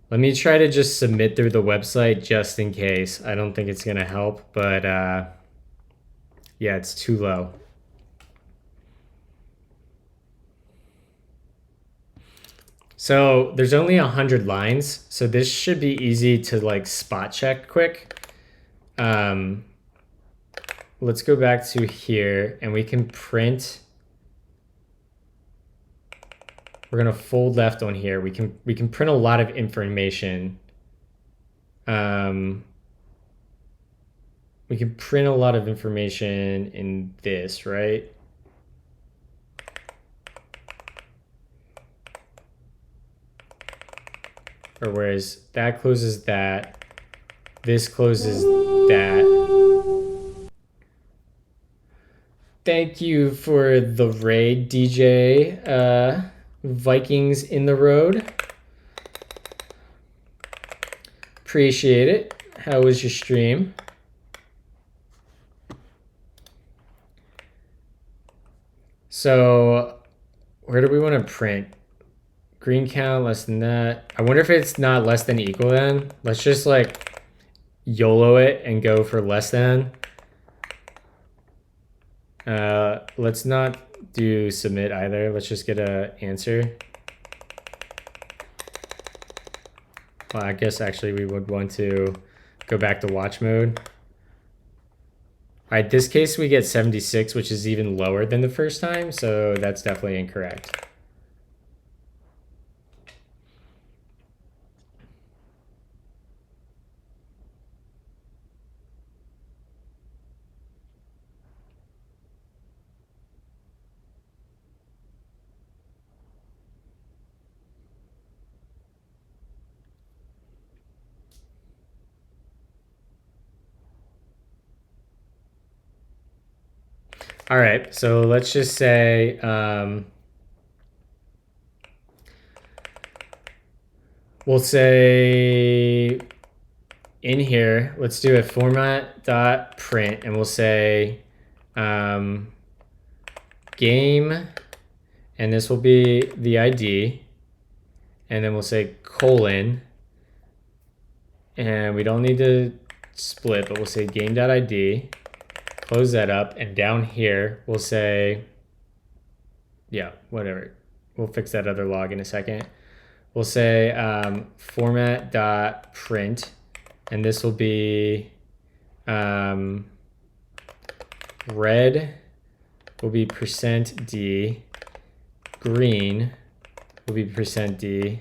Let me try to just submit through the website just in case. I don't think it's going to help, but yeah, it's too low. So there's only 100 lines, so this should be easy to like spot check quick. Let's go back to here and we can print. We're gonna fold left on here. We can print a lot of information. We can print a lot of information in this, right? Or whereas that closes that, this closes that. Thank you for the raid, DJ. Vikings in the road. Appreciate it. How was your stream? So, where do we want to print? Green count less than that. I wonder if it's not less than equal then. Let's just like YOLO it and go for less than. Let's not do submit either. Let's just get an answer. Well, I guess actually we would want to go back to watch mode. All right, this case we get 76, which is even lower than the first time, so that's definitely incorrect. All right, so let's just say we'll say in here, let's do a format.print and we'll say game, and this will be the ID, and then we'll say colon, and we don't need to split, but we'll say game.id. Close that up, and down here we'll say, yeah, whatever. We'll fix that other log in a second. We'll say format.print, and this will be red will be %d, green will be %d.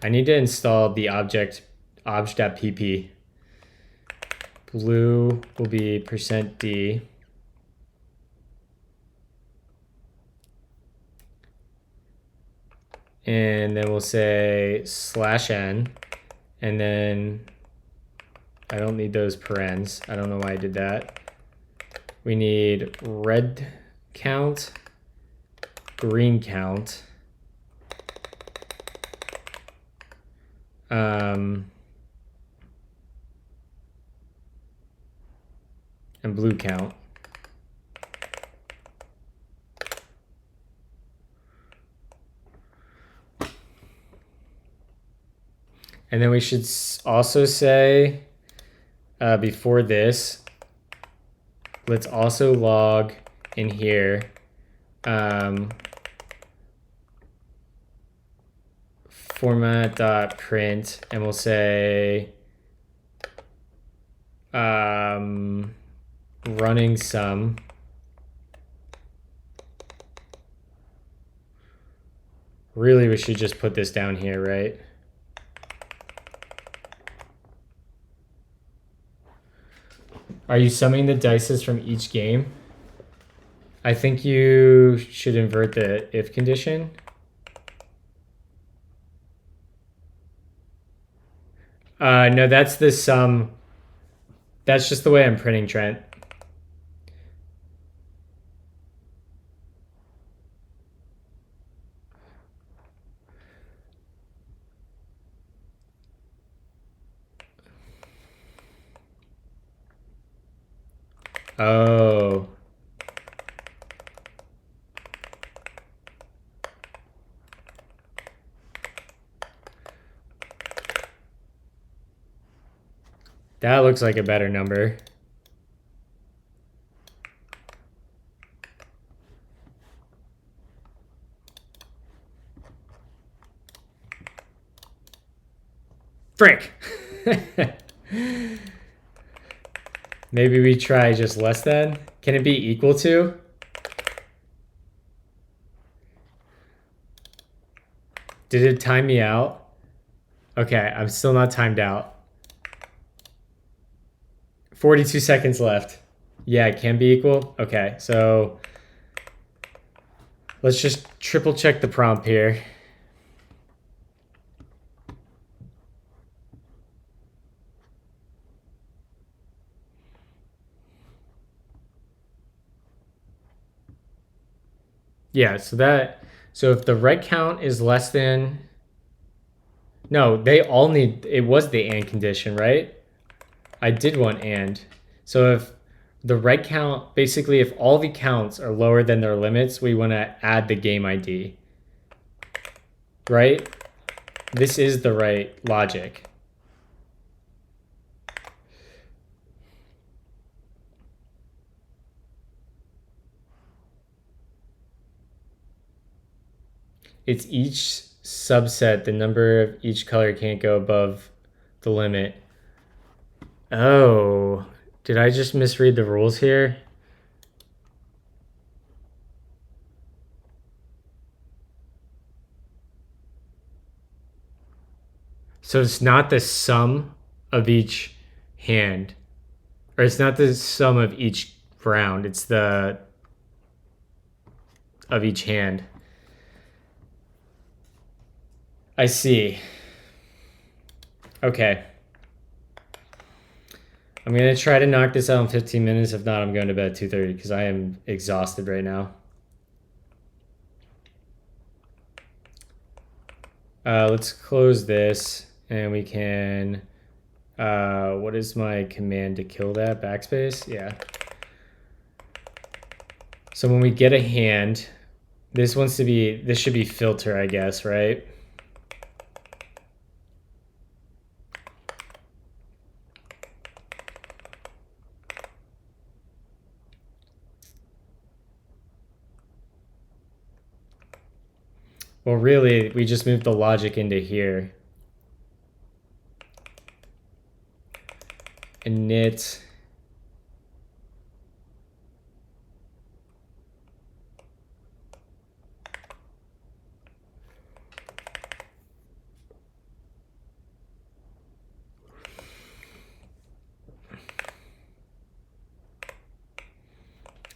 I need to install the object obj.pp. Blue will be %d. And then we'll say /n, and then I don't need those parens. I don't know why I did that. We need red count, green count, and blue count. And then we should also say, before this, let's also log in here format.print, and we'll say running some. Really, we should just put this down here, right? Are you summing the dices from each game? I think you should invert the if condition. No, that's the sum. That's just the way I'm printing, Trent. Oh. That looks like a better number. Frick! Maybe we try just less than? Can it be equal to? Did it time me out? Okay, I'm still not timed out. 42 seconds left. Yeah, it can be equal. Okay, so let's just triple check the prompt here. Yeah, so if the right count is less than, no, they all need, it was the and condition, right? I did want and. So if the right count, basically if all the counts are lower than their limits, we want to add the game ID, right? This is the right logic. It's each subset, the number of each color can't go above the limit. Oh, did I just misread the rules here? So it's not the sum of each hand, or it's not the sum of each round, it's the of each hand. I see. Okay. I'm going to try to knock this out in 15 minutes. If not, I'm going to bed at 2:30 because I am exhausted right now. Let's close this and we can, what is my command to kill that? Backspace? Yeah. So when we get a hand, this should be filter, I guess, right? Well, really, we just moved the logic into here. Init.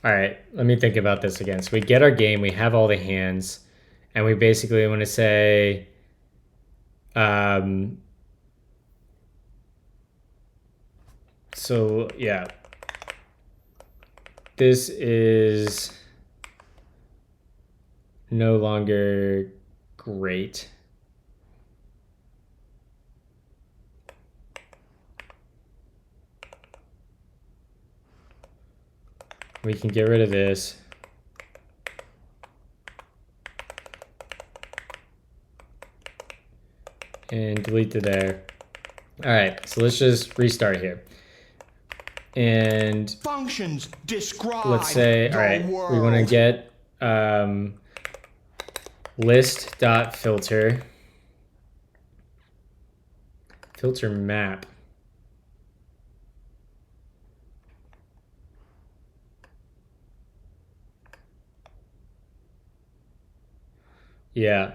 All right, let me think about this again. So we get our game, we have all the hands, and we basically want to say, so yeah, this is no longer great. We can get rid of this. And delete to there. All right, so let's just restart here. And Functions describe let's say, all right, we want to get list.filter, filter map. Yeah.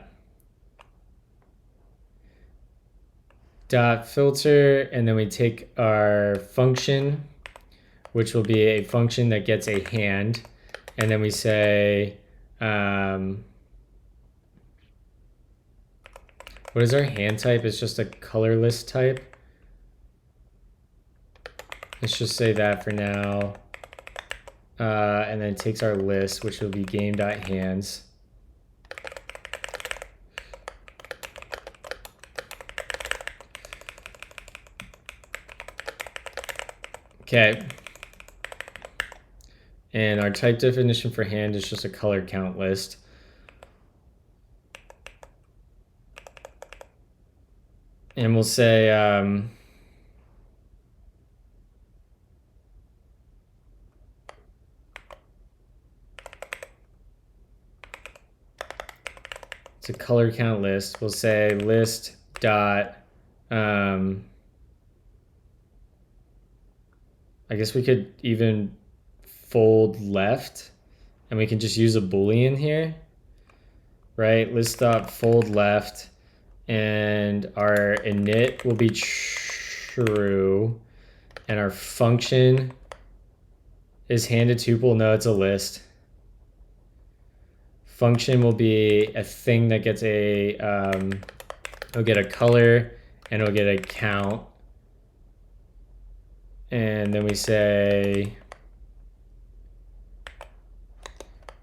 Dot filter, and then we take our function, which will be a function that gets a hand, and then we say, what is our hand type? It's just a colorless type. Let's just say that for now. And then it takes our list, which will be game.hands. Okay. And our type definition for hand is just a color count list. And we'll say, it's a color count list. We'll say list dot I guess we could even fold left, and we can just use a Boolean here, right? List dot fold left, and our init will be true, and our function is handed tuple. No, it's a list. Function will be a thing that gets it'll get a color and it'll get a count. And then we say,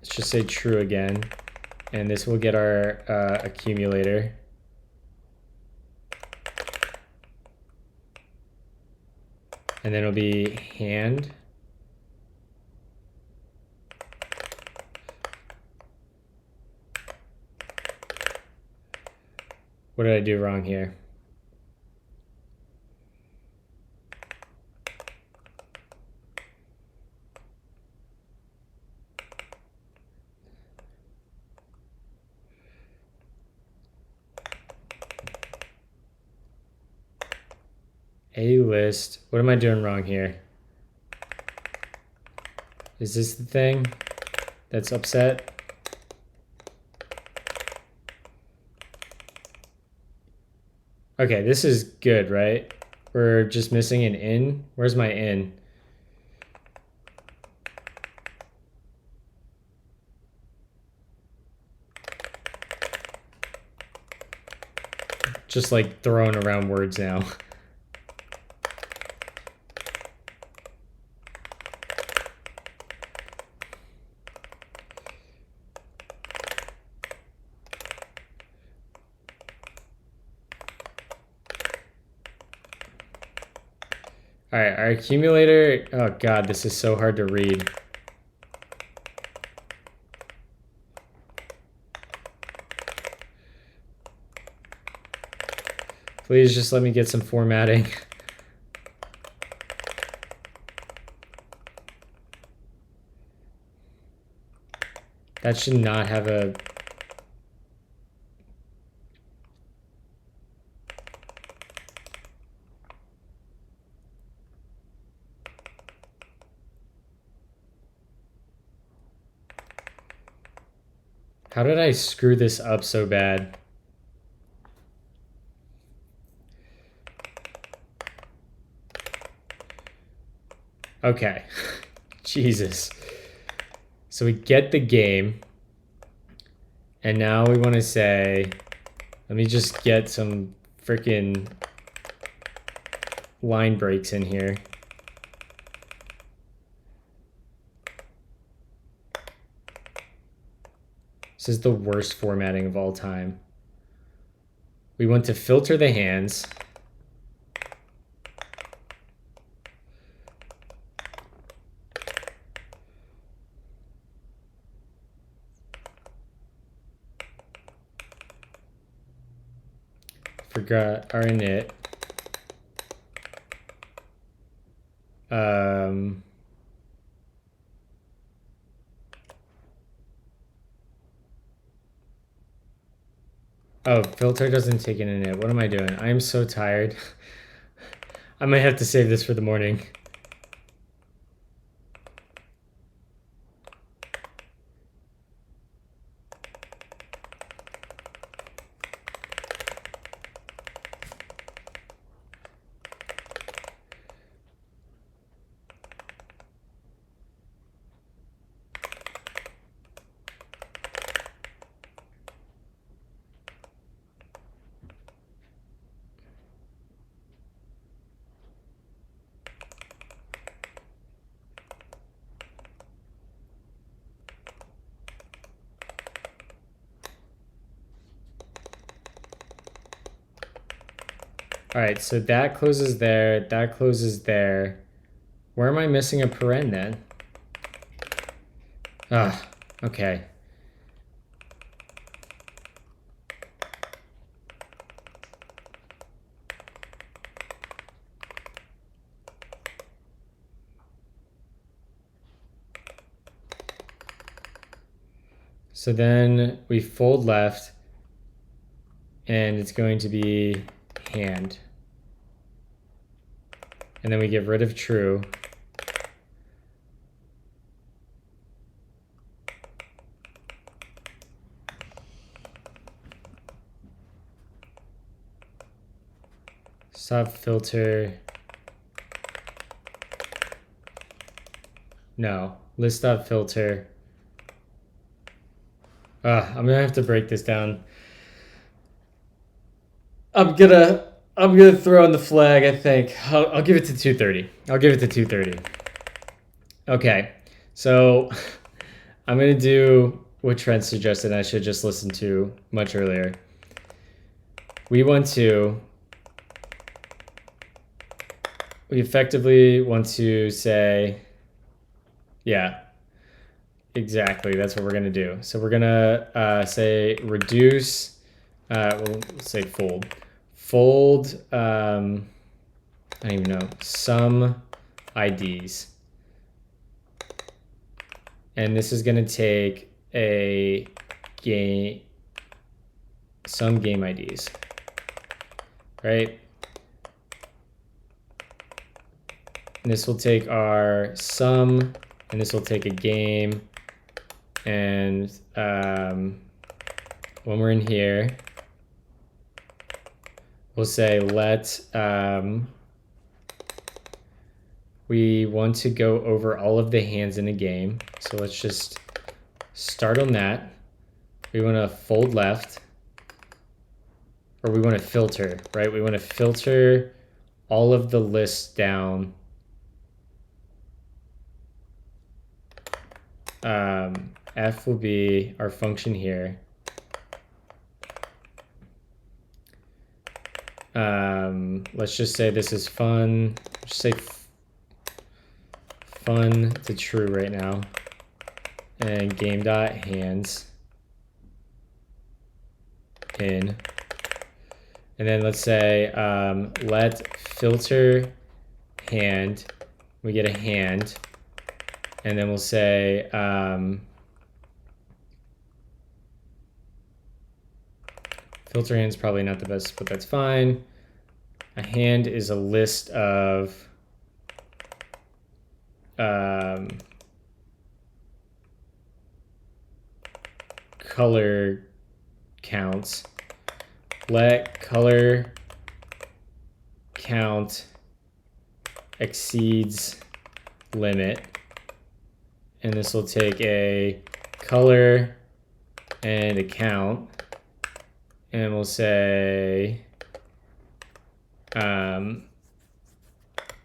let's just say true again. And this will get our accumulator. And then it'll be hand. What did I do wrong here? A list. What am I doing wrong here? Is this the thing that's upset? Okay, this is good, right? We're just missing an in. Where's my in? Just like throwing around words now. All right, our accumulator, oh God, this is so hard to read. Please just let me get some formatting. That should not have a... How did I screw this up so bad? Okay. Jesus. So we get the game. And now we want to say, let me just get some freaking line breaks in here. This is the worst formatting of all time. We want to filter the hands. Forgot our init. Oh, filter doesn't take an init. What am I doing? I am so tired. I might have to save this for the morning. All right, so that closes there, that closes there. Where am I missing a paren then? Ah, okay. So then we fold left, and it's going to be hand. and then we get rid of true. Stop filter. No, list dot filter. I'm gonna have to break this down. I'm gonna throw in the flag. I think I'll give it to 230. I'll give it to 230. Okay, so I'm gonna do what Trent suggested. I should just listen to much earlier. We effectively want to say, yeah, exactly. That's what we're gonna do. So we're gonna say reduce. We'll say fold. Fold. I don't even know. Some IDs. And this is going to take some game IDs, right? And this will take our sum, and this will take a game. And when we're in here, we'll say let, we want to go over all of the hands in a game. So let's just start on that. We want to fold left, or we want to filter, right? We want to filter all of the lists down. F will be our function here. Let's just say this is fun. Just say fun to true right now. And game dot hands in. And then let's say let filter hand. We get a hand. And then we'll say filter hand's probably not the best, but that's fine. A hand is a list of color counts. Let color count exceeds limit. And this will take a color and a count. And we'll say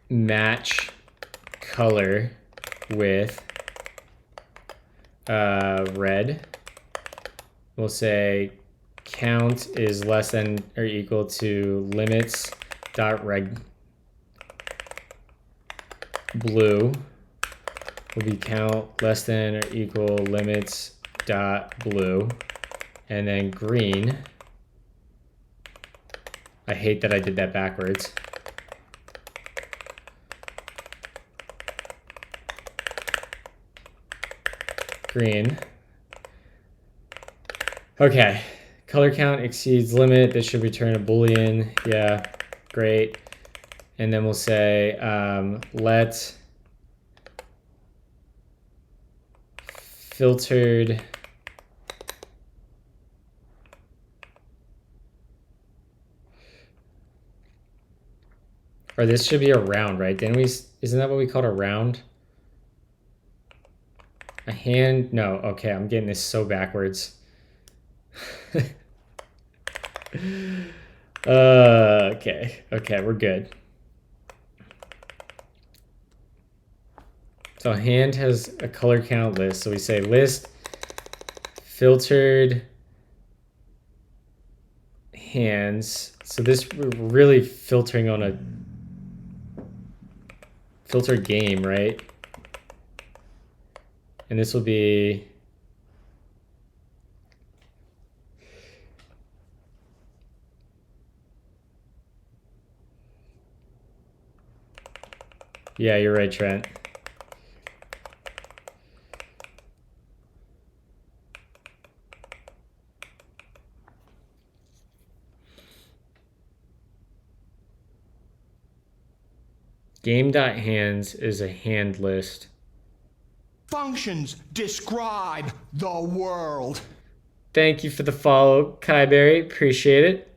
match color with red. We'll say count is less than or equal to limits dot reg blue will be count less than or equal limits dot blue, and then green. I hate that I did that backwards. Green. Okay, color count exceeds limit. This should return a Boolean. Yeah, great. And then we'll say let filtered or this should be a round, right? Didn't we? Isn't that what we called a round? A hand? No. Okay, I'm getting this so backwards. Okay, we're good. So hand has a color count list. So we say list filtered hands. So this, we're really filtering on a filter game, right? And this will be yeah, you're right, Trent. Game.hands is a hand list. Functions describe the world. Thank you for the follow, Kaiberry. Appreciate it.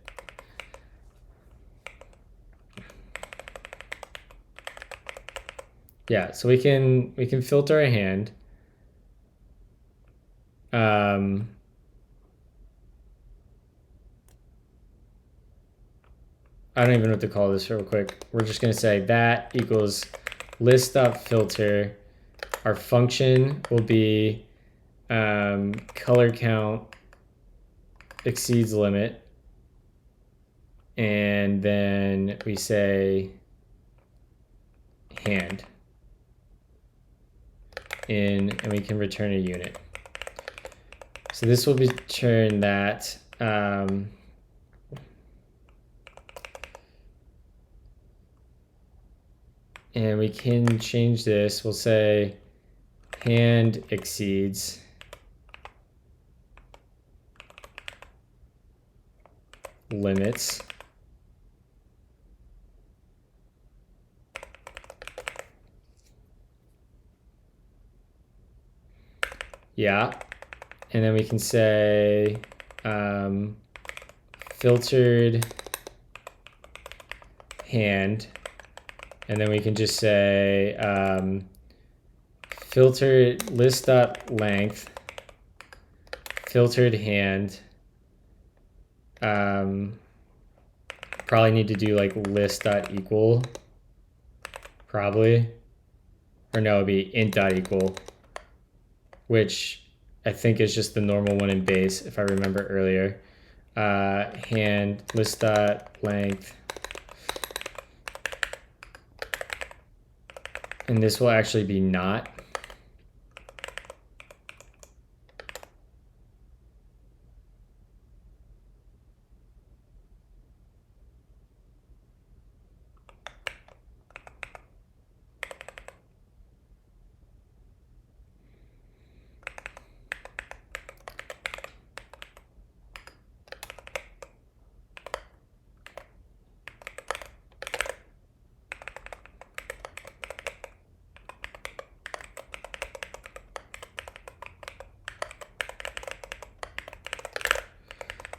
Yeah, so we can filter a hand. I don't even know what to call this real quick. We're just gonna say that equals list.filter. Our function will be color count exceeds limit. And then we say hand in, and we can return a unit. So this will return that. And we can change this. We'll say hand exceeds limits. Yeah. And then we can say filtered hand. And then we can just say filtered list.length, filtered hand. Probably need to do like list.equal, probably. Or no, it'd be int.equal, which I think is just the normal one in base, if I remember earlier. Hand list.length. And this will actually be not.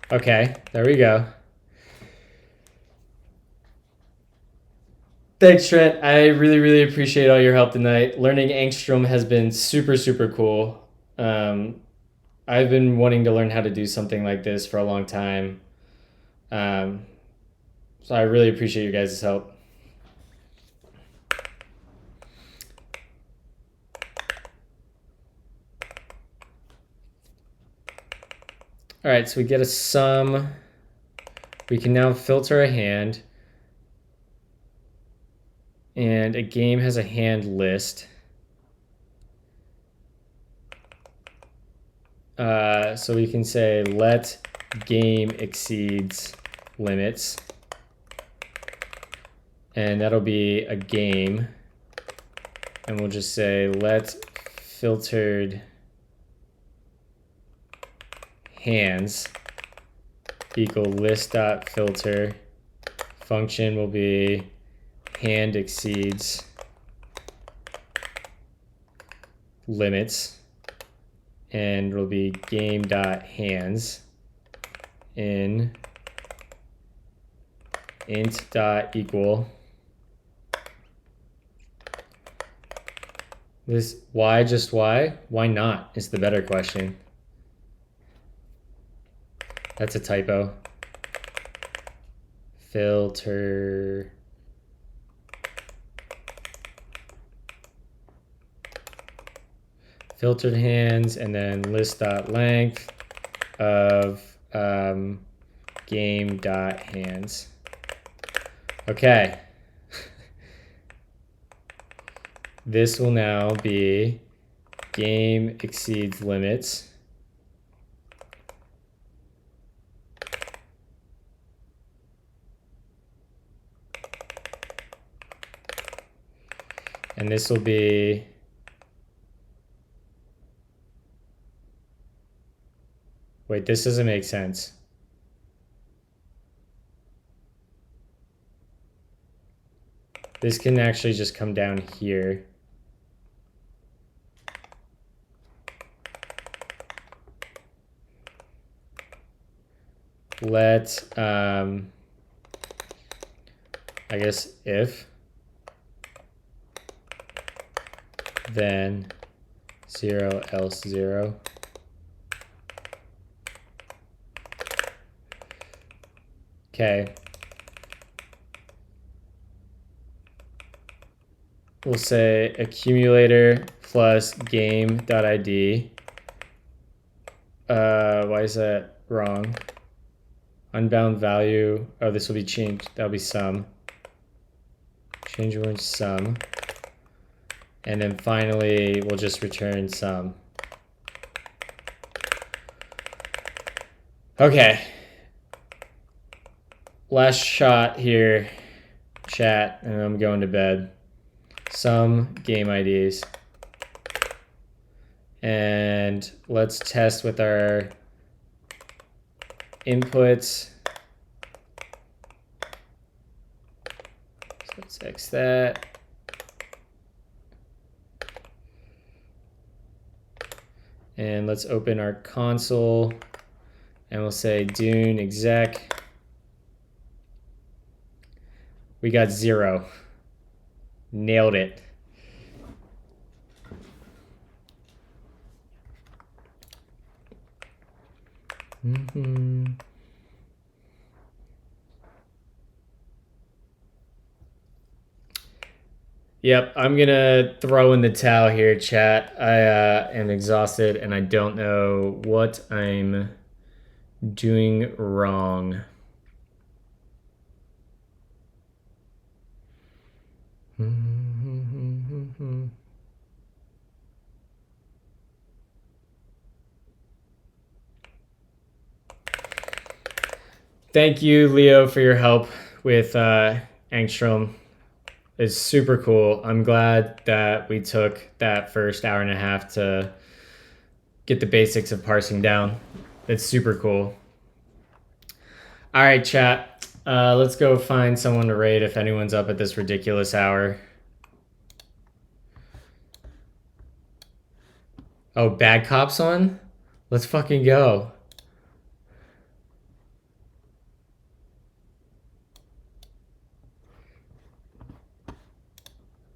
Okay, there we go. Thanks, Trent. I really, really appreciate all your help tonight. Learning Angstrom has been super, super cool. I've been wanting to learn how to do something like this for a long time. So I really appreciate you guys' help. All right, so we get a sum. We can now filter a hand. And a game has a hand list. So we can say let game exceeds limits. And that'll be a game. And we'll just say let filtered hands equal list.filter. Function will be hand exceeds limits, and will be game.hands in int.equal this why just why not is the better question. That's a typo. Filter filtered hands, and then list.length of game.hands. Okay. This will now be game exceeds limits. And this will be wait, this doesn't make sense. This can actually just come down here. Let, I guess if, then 0 else 0. Okay. We'll say accumulator plus game.id. Why is that wrong? Unbound value. Oh, this will be changed. That'll be sum. Change word sum. And then finally, we'll just return sum. Okay. Last shot here, chat, and I'm going to bed. Some game IDs. And let's test with our inputs. So let's X that. And let's open our console and we'll say Dune exec. We got 0. Nailed it. Yep, I'm gonna throw in the towel here, chat. I am exhausted and I don't know what I'm doing wrong. Thank you, Leo, for your help with Angstrom. It's super cool. I'm glad that we took that first hour and a half to get the basics of parsing down. It's super cool. All right, chat. Let's go find someone to raid if anyone's up at this ridiculous hour. Oh, Bad Cops on? Let's fucking go.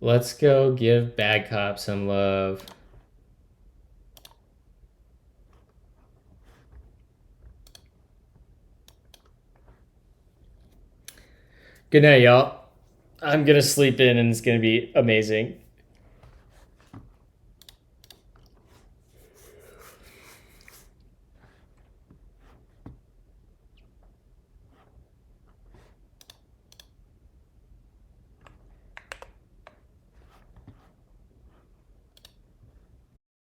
Let's go give Bad Cop some love. Good night, y'all. I'm gonna sleep in and it's gonna be amazing.